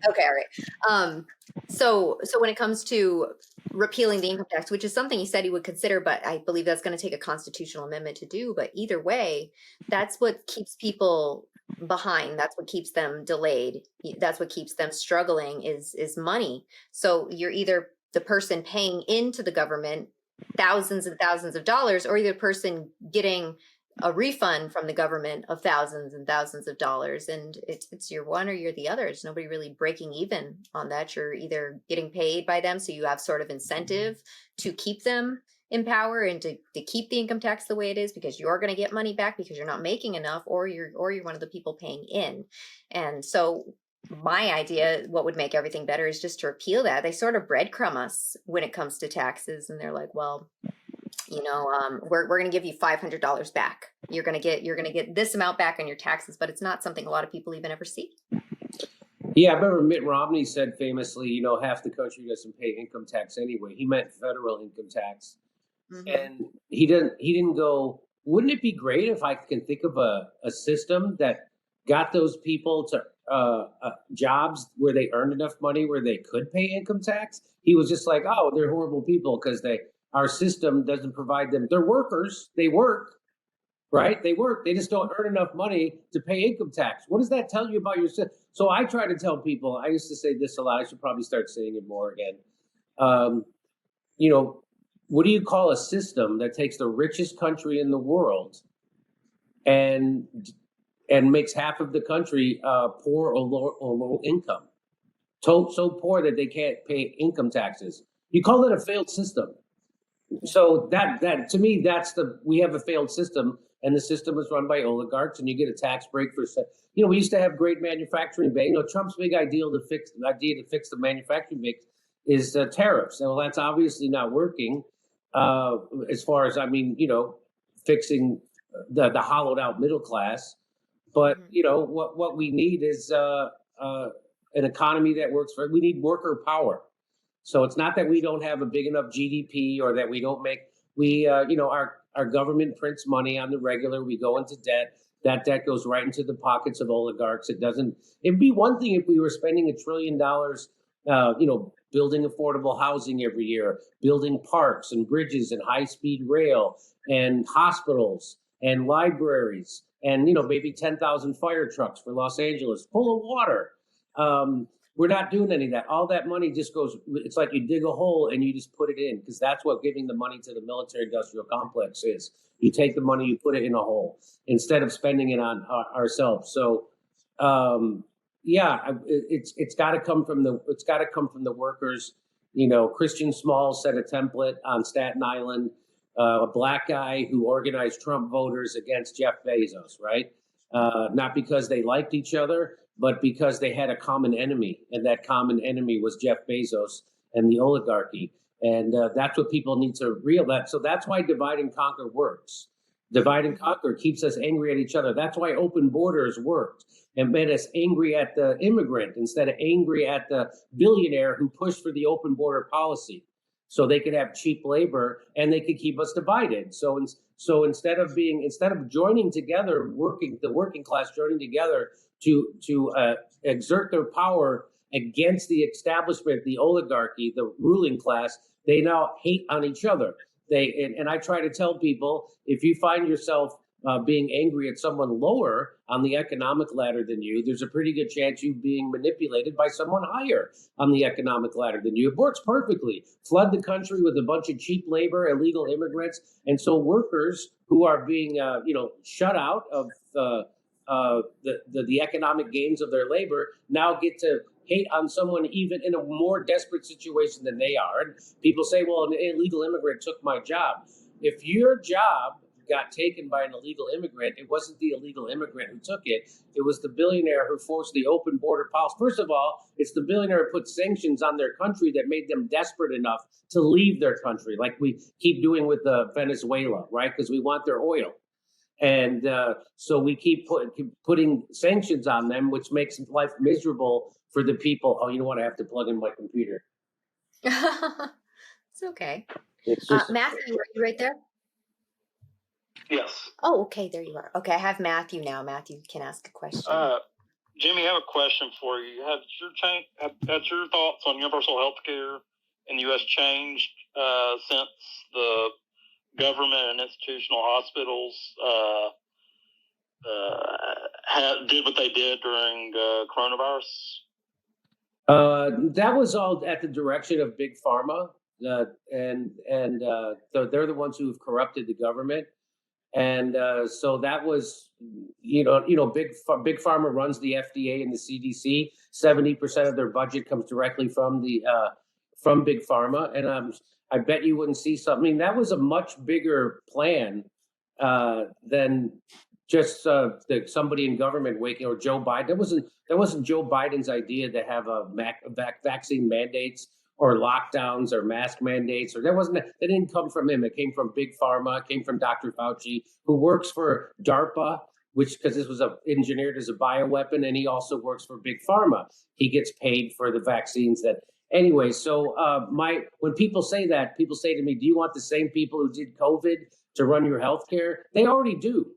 Okay, all right. So when it comes to repealing the income tax, which is something he said he would consider, but I believe that's going to take a constitutional amendment to do. But either way, that's what keeps people behind. That's what keeps them delayed. That's what keeps them struggling is money. So you're either the person paying into the government thousands and thousands of dollars, or either the person getting a refund from the government of thousands and thousands of dollars. And it's you're one or you're the other. There's nobody really breaking even on that. You're either getting paid by them, so you have sort of incentive to keep them in power and to keep the income tax the way it is, because you're going to get money back because you're not making enough, or you're one of the people paying in. And so my idea, what would make everything better, is just to repeal that. They sort of breadcrumb us when it comes to taxes, and they're like, well, we're going to give you $500 back. You're going to get this amount back on your taxes, but it's not something a lot of people even ever see. Yeah, I remember Mitt Romney said famously, half the country doesn't pay income tax anyway. He meant federal income tax. Mm-hmm. And he didn't go, wouldn't it be great if I can think of a system that got those people to jobs where they earned enough money where they could pay income tax? He was just like, oh, they're horrible people because our system doesn't provide them. They're workers. They work, right? They work. They just don't earn enough money to pay income tax. What does that tell you about your system? So I try to tell people, I used to say this a lot. I should probably start saying it more again. What do you call a system that takes the richest country in the world and and makes half of the country poor or low income. So poor that they can't pay income taxes. You call that a failed system. So that to me, we have a failed system, and the system is run by oligarchs, and you get a tax break for. We used to have great manufacturing base. Trump's big idea to fix the manufacturing base is tariffs. And well, that's obviously not working. As far as fixing the hollowed out middle class. But what we need is an economy that works for. We need worker power. So it's not that we don't have a big enough GDP or that we don't make. Our government prints money on the regular. We go into debt. That debt goes right into the pockets of oligarchs. It doesn't. It'd be one thing if we were spending $1 trillion, building affordable housing every year, building parks and bridges and high-speed rail and hospitals and libraries and maybe 10,000 fire trucks for Los Angeles full of water. We're not doing any of that. All that money just goes, it's like you dig a hole and you just put it in, because that's what giving the money to the military industrial complex is. You take the money, you put it in a hole instead of spending it on ourselves. So, it's got to come from the workers. Christian Smalls set a template on Staten Island, a black guy who organized Trump voters against Jeff Bezos, right? Not because they liked each other, but because they had a common enemy, and that common enemy was Jeff Bezos and the oligarchy. And that's what people need to realize. So that's why divide and conquer works. Divide and conquer keeps us angry at each other. That's why open borders worked and made us angry at the immigrant instead of angry at the billionaire who pushed for the open border policy, so they could have cheap labor and they could keep us divided. So instead of joining together, the working class joining together to exert their power against the establishment, the oligarchy, the ruling class, they now hate on each other. And I try to tell people, if you find yourself being angry at someone lower on the economic ladder than you, there's a pretty good chance you being manipulated by someone higher on the economic ladder than you. It works perfectly. Flood the country with a bunch of cheap labor, illegal immigrants, and so workers who are being shut out of the economic gains of their labor now get to hate on someone even in a more desperate situation than they are. And people say, well, an illegal immigrant took my job. If your job got taken by an illegal immigrant, it wasn't the illegal immigrant who took it. It was the billionaire who forced the open border policy. First of all, it's the billionaire who put sanctions on their country that made them desperate enough to leave their country, like we keep doing with Venezuela, right? Because we want their oil. And so we keep putting sanctions on them, which makes life miserable for the people. Oh, you know what? I have to plug in my computer. It's okay. It's just Matthew, are you right there? Yes. Oh, okay, there you are. Okay, I have Matthew now. Matthew can ask a question. Jimmy, I have a question for you. Have your thoughts on universal health care in the U.S. changed since the government and institutional hospitals did what they did during coronavirus? That was all at the direction of Big Pharma, and they're the ones who have corrupted the government. And so that was, Big Pharma runs the FDA and the CDC. 70% of their budget comes directly from Big Pharma, and I bet you wouldn't see something. I mean, that was a much bigger plan than just somebody in government waking, or Joe Biden. That wasn't Joe Biden's idea to have vaccine mandates or lockdowns or mask mandates, or that didn't come from him. It came from Big Pharma. It came from Dr. Fauci, who works for DARPA, because this was engineered as a bioweapon, and he also works for Big Pharma. He gets paid for the vaccines that. Anyway, so when people say that, people say to me, "Do you want the same people who did COVID to run your healthcare?" They already do.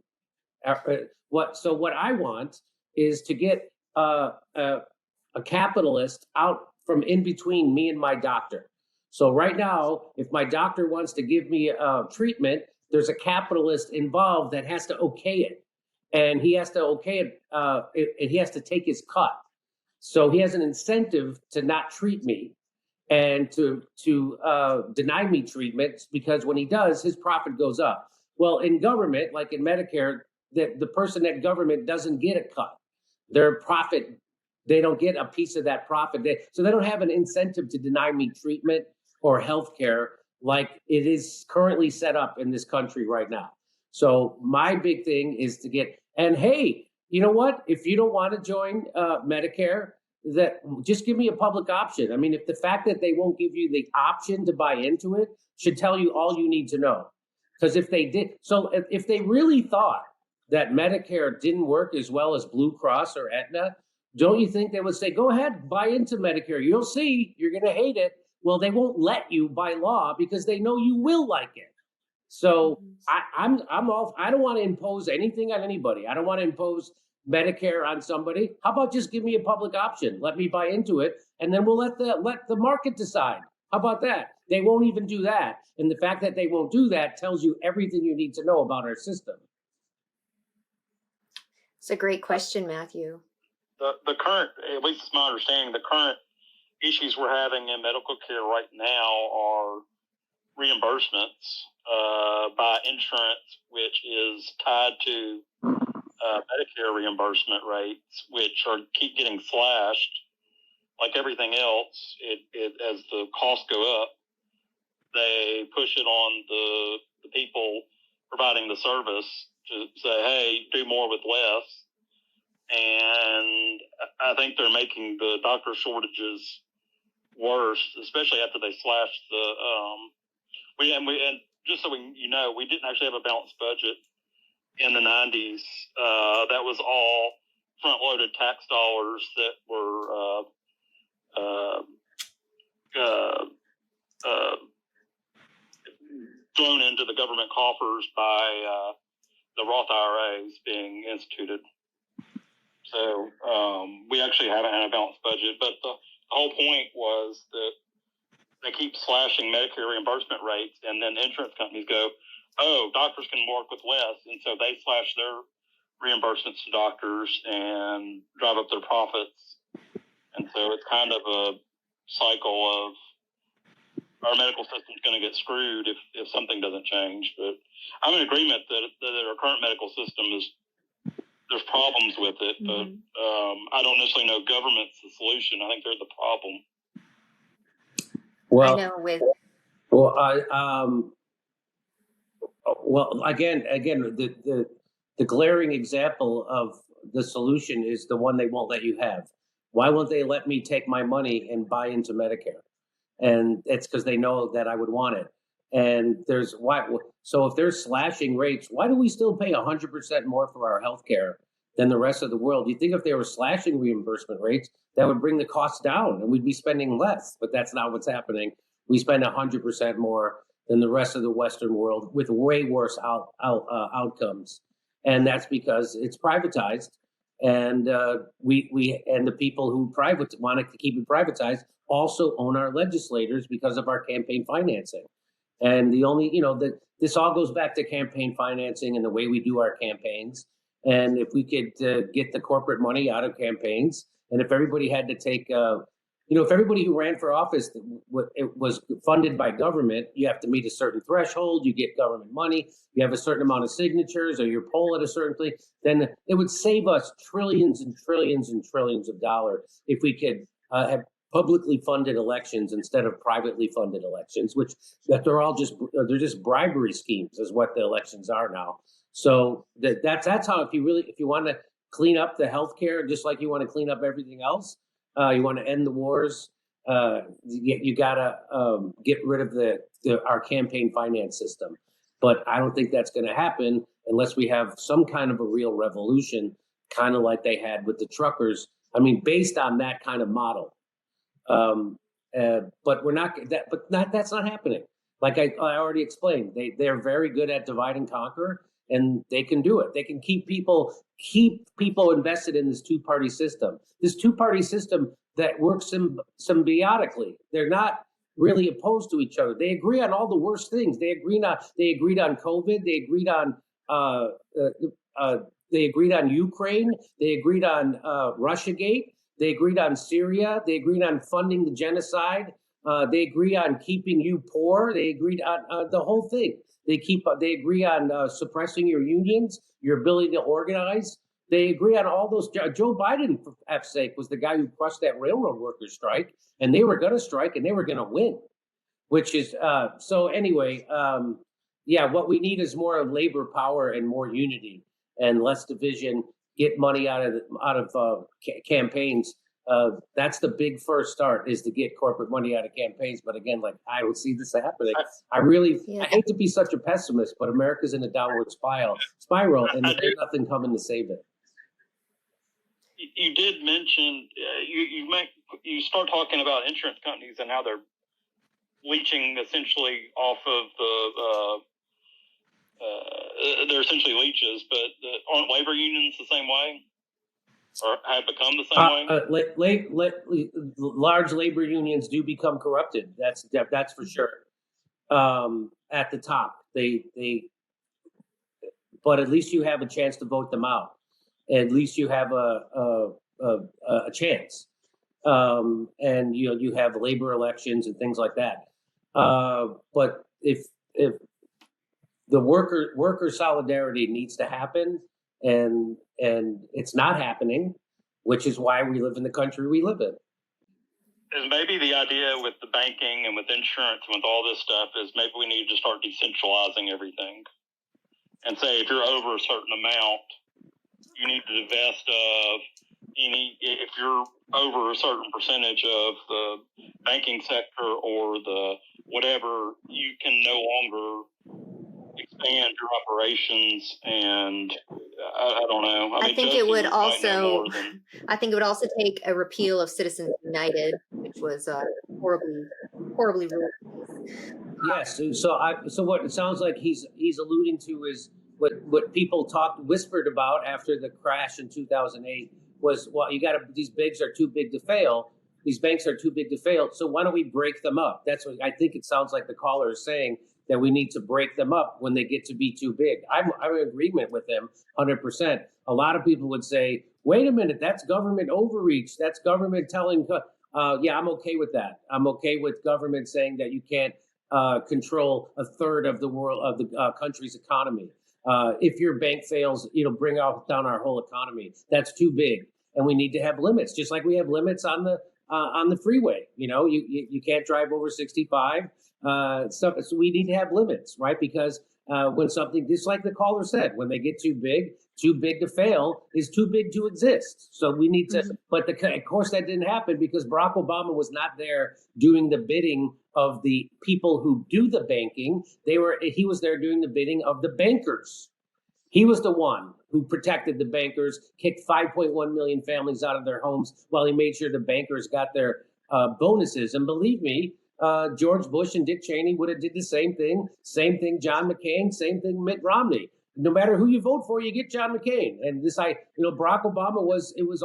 What I want is to get a capitalist out from in between me and my doctor. So right now, if my doctor wants to give me treatment, there's a capitalist involved that has to okay it, and he has to okay it, and he has to take his cut. So he has an incentive to not treat me and to deny me treatment, because when he does, his profit goes up. Well, in government, like in Medicare, that the person at government doesn't get a cut. Their profit, they don't get a piece of that profit. So they don't have an incentive to deny me treatment or health care like it is currently set up in this country right now. So my big thing is to get, and hey, you know what? If you don't want to join Medicare, that just give me a public option. I mean, if the fact that they won't give you the option to buy into it should tell you all you need to know. Because if they did, so if they really thought that Medicare didn't work as well as Blue Cross or Aetna, don't you think they would say, go ahead, buy into Medicare. You'll see, you're going to hate it. Well, they won't let you by law because they know you will like it. So I'm all, I don't want to impose anything on anybody. I don't want to impose Medicare on somebody. How about just give me a public option? Let me buy into it, and then we'll let the market decide. How about that? They won't even do that. And the fact that they won't do that tells you everything you need to know about our system. It's a great question, Matthew. The current, at least it's my understanding, the current issues we're having in medical care right now are reimbursements by insurance, which is tied to Medicare reimbursement rates, which keep getting slashed. Like everything else, it as the costs go up, they push it on the people providing the service to say, hey, do more with less. And I think they're making the doctor shortages worse, especially after they slashed the and just so we didn't actually have a balanced budget in the 90s. That was all front-loaded tax dollars that were thrown into the government coffers by the Roth IRAs being instituted. So we actually haven't had a balanced budget, but the whole point was that they keep slashing Medicare reimbursement rates, and then insurance companies go, oh, doctors can work with less, and so they slash their reimbursements to doctors and drive up their profits. And so it's kind of a cycle of our medical system's going to get screwed if something doesn't change. But I'm in agreement that our current medical system there's problems with it, but I don't necessarily know government's the solution. I think they're the problem. Well, I know with well, again, the glaring example of the solution is the one they won't let you have. Why won't they let me take my money and buy into Medicare? And it's because they know that I would want it. And so if they're slashing rates, why do we still pay 100% more for our health care than the rest of the world? You think if they were slashing reimbursement rates, that would bring the costs down and we'd be spending less, but that's not what's happening. We spend 100% more than the rest of the Western world with way worse outcomes. And that's because it's privatized. And we and the people who want to keep it privatized also own our legislators because of our campaign financing. And the only, this all goes back to campaign financing and the way we do our campaigns. And if we could get the corporate money out of campaigns, and if everybody had to take, if everybody who ran for office it was funded by government, you have to meet a certain threshold, you get government money, you have a certain amount of signatures, or your poll at a certain place, then it would save us trillions and trillions and trillions of dollars if we could have publicly funded elections instead of privately funded elections, which they're just bribery schemes is what the elections are now. So that's how if you want to clean up the healthcare, just like you want to clean up everything else, you want to end the wars, you gotta get rid of our campaign finance system. But I don't think that's going to happen unless we have some kind of a real revolution, kind of like they had with the truckers. I mean, based on that kind of model. But we're not that. But that's not happening. Like I already explained, they're very good at divide and conquer, and they can do it. They can keep people invested in this two-party system. This two-party system that works symbiotically. They're not really opposed to each other. They agree on all the worst things. They agreed on COVID. They agreed on Ukraine. They agreed on Russiagate. They agreed on Syria. They agreed on funding the genocide. They agree on keeping you poor. They agreed on the whole thing. They agree on suppressing your unions, your ability to organize. They agree on all those. Joe Biden, for F's sake, was the guy who crushed that railroad workers strike, and they were going to strike and they were going to win. Which is so. Anyway, yeah, what we need is more labor power and more unity and less division. Get money out of campaigns. That's the big first start, is to get corporate money out of campaigns. But again, like, I don't see this happening. I hate to be such a pessimist, but America's in a downward spiral, and there's nothing coming to save it. You did mention you start talking about insurance companies and how they're leeching essentially off of they're essentially leeches, but aren't labor unions the same way, or have become the same way? Large labor unions do become corrupted. That's for sure. At the top, but at least you have a chance to vote them out. At least you have a chance, and you have labor elections and things like that. But if the worker solidarity needs to happen, and it's not happening, which is why we live in the country we live in. Is maybe the idea with the banking and with insurance and with all this stuff is maybe we need to start decentralizing everything, and say if you're over a certain amount, you need to divest of if you're over a certain percentage of the banking sector or the whatever, you can no longer expand your operations. And I don't know. I think it would also take a repeal of Citizens United, which was horribly ruled. Yes. So what it sounds like he's alluding to is what people whispered about after the crash in 2008 was, well, these banks are too big to fail. These banks are too big to fail. So why don't we break them up? That's what I think it sounds like the caller is saying, that we need to break them up when they get to be too big. I'm in agreement with him 100%. A lot of people would say, wait a minute, that's government overreach. That's government telling, yeah, I'm okay with that. I'm okay with government saying that you can't control a third of the world, of the country's economy. If your bank fails, bring down our whole economy. That's too big. And we need to have limits, just like we have limits on the freeway. You can't drive over 65. So we need to have limits, right? Because when something, just like the caller said, when they get too big to fail is too big to exist. So we need to, but of course that didn't happen because Barack Obama was not there doing the bidding of the people who do the banking. He was there doing the bidding of the bankers. He was the one who protected the bankers, kicked 5.1 million families out of their homes while he made sure the bankers got their bonuses. And believe me, George Bush and Dick Cheney would have did the same thing. Same thing, John McCain. Same thing, Mitt Romney. No matter who you vote for, you get John McCain. And Barack Obama it was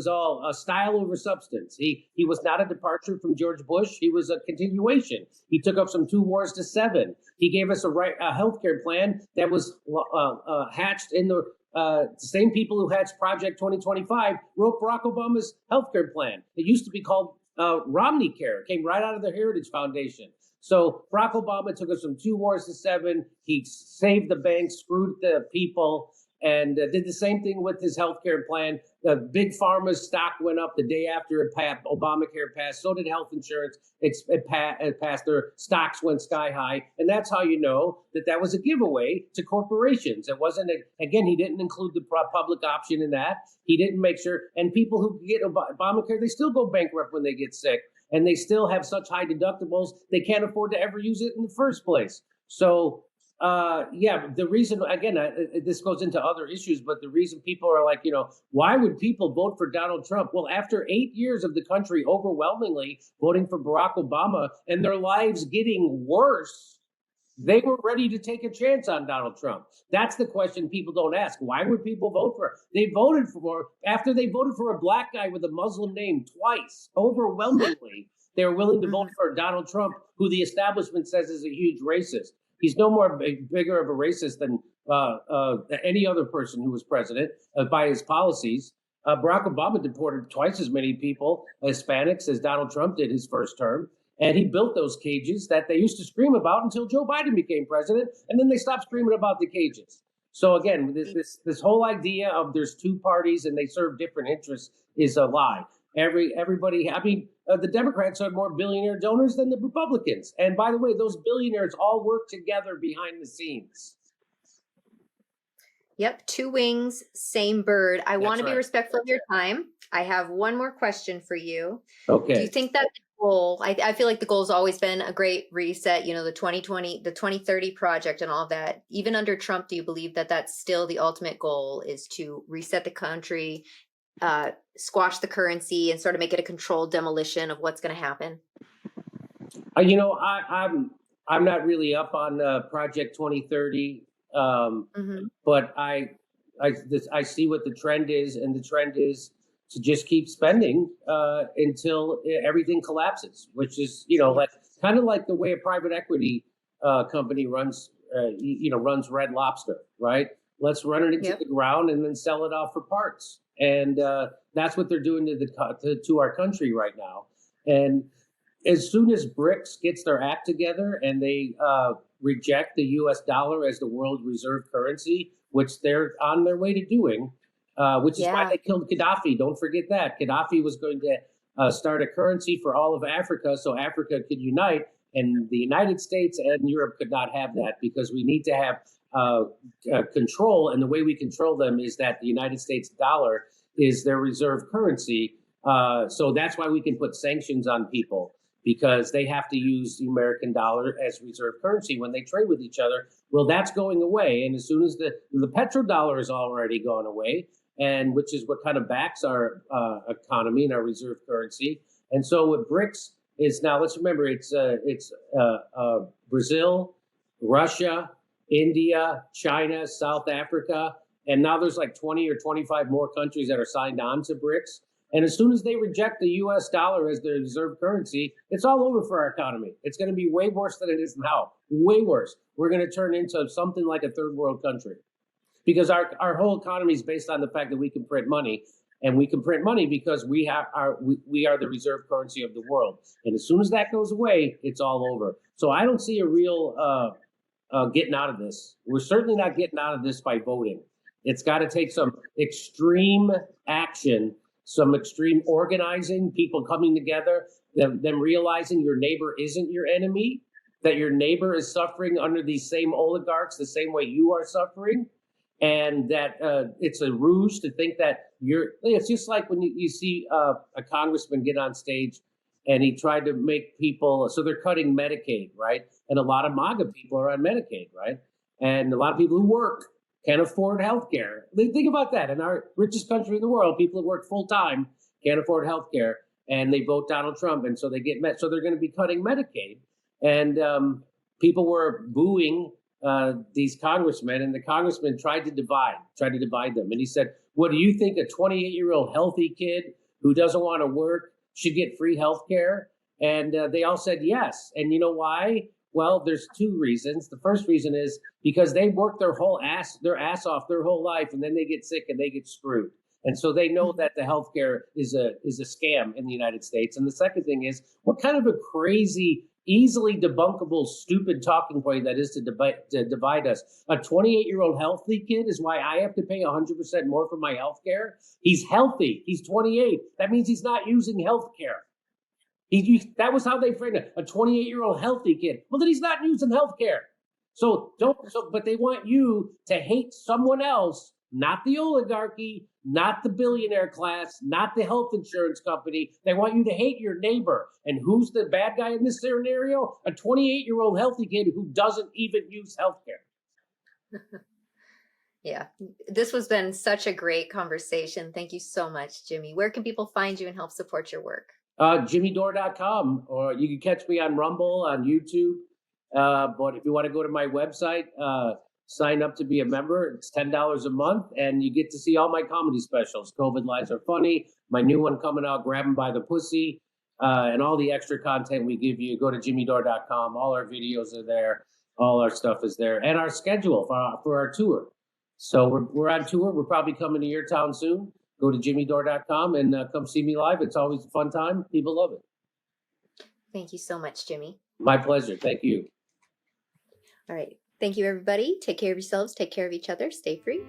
all style over substance. He was not a departure from George Bush. He was a continuation. He took up some 2 wars to 7. He gave us a healthcare plan that was hatched in the same people who hatched Project 2025 wrote Barack Obama's healthcare plan. It used to be called Romney Care. It came right out of the Heritage Foundation. So Barack Obama took us from 2 wars to 7. He saved the banks, screwed the people, and did the same thing with his healthcare plan. Big Pharma's stock went up the day after Obamacare passed. So did health insurance. It passed. Their stocks went sky high. And that's how you know that was a giveaway to corporations. It wasn't, again, he didn't include the public option in that. He didn't make sure. And people who get Obamacare, they still go bankrupt when they get sick. And they still have such high deductibles, they can't afford to ever use it in the first place. So, the reason, again, this goes into other issues, but the reason people are like, why would people vote for Donald Trump? Well, after 8 years of the country overwhelmingly voting for Barack Obama and their lives getting worse, they were ready to take a chance on Donald Trump. That's the question people don't ask. Why would people vote for him? After they voted for a black guy with a Muslim name twice, overwhelmingly, they're willing to vote for Donald Trump, who the establishment says is a huge racist. He's no more bigger of a racist than any other person who was president by his policies. Barack Obama deported twice as many people, Hispanics, as Donald Trump did his first term. And he built those cages that they used to scream about until Joe Biden became president, and then they stopped screaming about the cages. So again, this whole idea of there's two parties and they serve different interests is a lie. Everybody, I mean, the Democrats have more billionaire donors than the Republicans. And by the way, those billionaires all work together behind the scenes. Yep, two wings, same bird. I want to be right. respectful of your time. I have one more question for you. Okay. Do you think that the goal, I feel like the goal has always been a great reset, you know, the 2020, the 2030 project and all of that. Even under Trump, do you believe that that's still the ultimate goal, is to reset the country, squash the currency, and sort of make it a controlled demolition of what's going to happen? You know, I'm not really up on Project 2030, but I see what the trend is, and the trend is to just keep spending until everything collapses, which is, you know, like kind of like the way a private equity company runs, runs Red Lobster, right? Let's run it into the ground and then sell it off for parts. And that's what they're doing to our country right now. And as soon as BRICS gets their act together and they reject the U.S. dollar as the world reserve currency, which they're on their way to doing, which is why they killed Gaddafi. Don't forget that. Gaddafi was going to start a currency for all of Africa so Africa could unite, and the United States and Europe could not have that, because we need to have control, and the way we control them is that the United States dollar is their reserve currency. So that's why we can put sanctions on people, because they have to use the American dollar as reserve currency when they trade with each other. Well, that's going away. And as soon as the petrodollar is already gone away, and which is what kind of backs our economy and our reserve currency. And so what BRICS is now, let's remember, it's Brazil, Russia, India, China, South Africa, and now there's like 20 or 25 more countries that are signed on to BRICS. And as soon as they reject the U.S. dollar as their reserve currency, it's all over for our economy. It's going to be way worse than it is now. Way worse. We're going to turn into something like a third world country, because our whole economy is based on the fact that we can print money, and we can print money because we are the reserve currency of the world. And as soon as that goes away, it's all over. So I don't see a real getting out of this. We're certainly not getting out of this by voting. It's got to take some extreme action, some extreme organizing, people coming together, them realizing your neighbor isn't your enemy, that your neighbor is suffering under these same oligarchs the same way you are suffering, and that it's a ruse to think that it's just like when you see a congressman get on stage and he tried to make people, so they're cutting Medicaid, right? And a lot of MAGA people are on Medicaid, right? And a lot of people who work can't afford health care. Think about that. In our richest country in the world, people that work full time can't afford health care, and they vote Donald Trump, and so they get so they're going to be cutting Medicaid. And people were booing these congressmen, and the congressman tried to divide them. And he said, "What do you think? A 28-year-old healthy kid who doesn't want to work should get free health care?" And they all said yes. And you know why? Well, there's two reasons. The first reason is because they work their ass off their whole life, and then they get sick and they get screwed. And so they know that the healthcare is a scam in the United States. And the second thing is, what kind of a crazy, easily debunkable, stupid talking point that is to divide us? A 28-year-old healthy kid is why I have to pay 100% more for my healthcare? He's healthy. He's 28. That means he's not using healthcare. That was how they framed it. A 28-year-old healthy kid. Well, then he's not using healthcare. But they want you to hate someone else, not the oligarchy, not the billionaire class, not the health insurance company. They want you to hate your neighbor. And who's the bad guy in this scenario? A 28-year-old healthy kid who doesn't even use healthcare. Yeah, this has been such a great conversation. Thank you so much, Jimmy. Where can people find you and help support your work? JimmyDore.com, or you can catch me on Rumble, on YouTube. But if you want to go to my website, sign up to be a member. It's $10 a month, and you get to see all my comedy specials. COVID Lies Are Funny, my new one coming out, Grab 'em by the Pussy, and all the extra content we give you. Go to JimmyDore.com. All our videos are there. All our stuff is there, and our schedule for our tour. So we're on tour. We're probably coming to your town soon. Go to JimmyDore.com and come see me live. It's always a fun time. People love it. Thank you so much, Jimmy. My pleasure. Thank you. All right. Thank you, everybody. Take care of yourselves. Take care of each other. Stay free.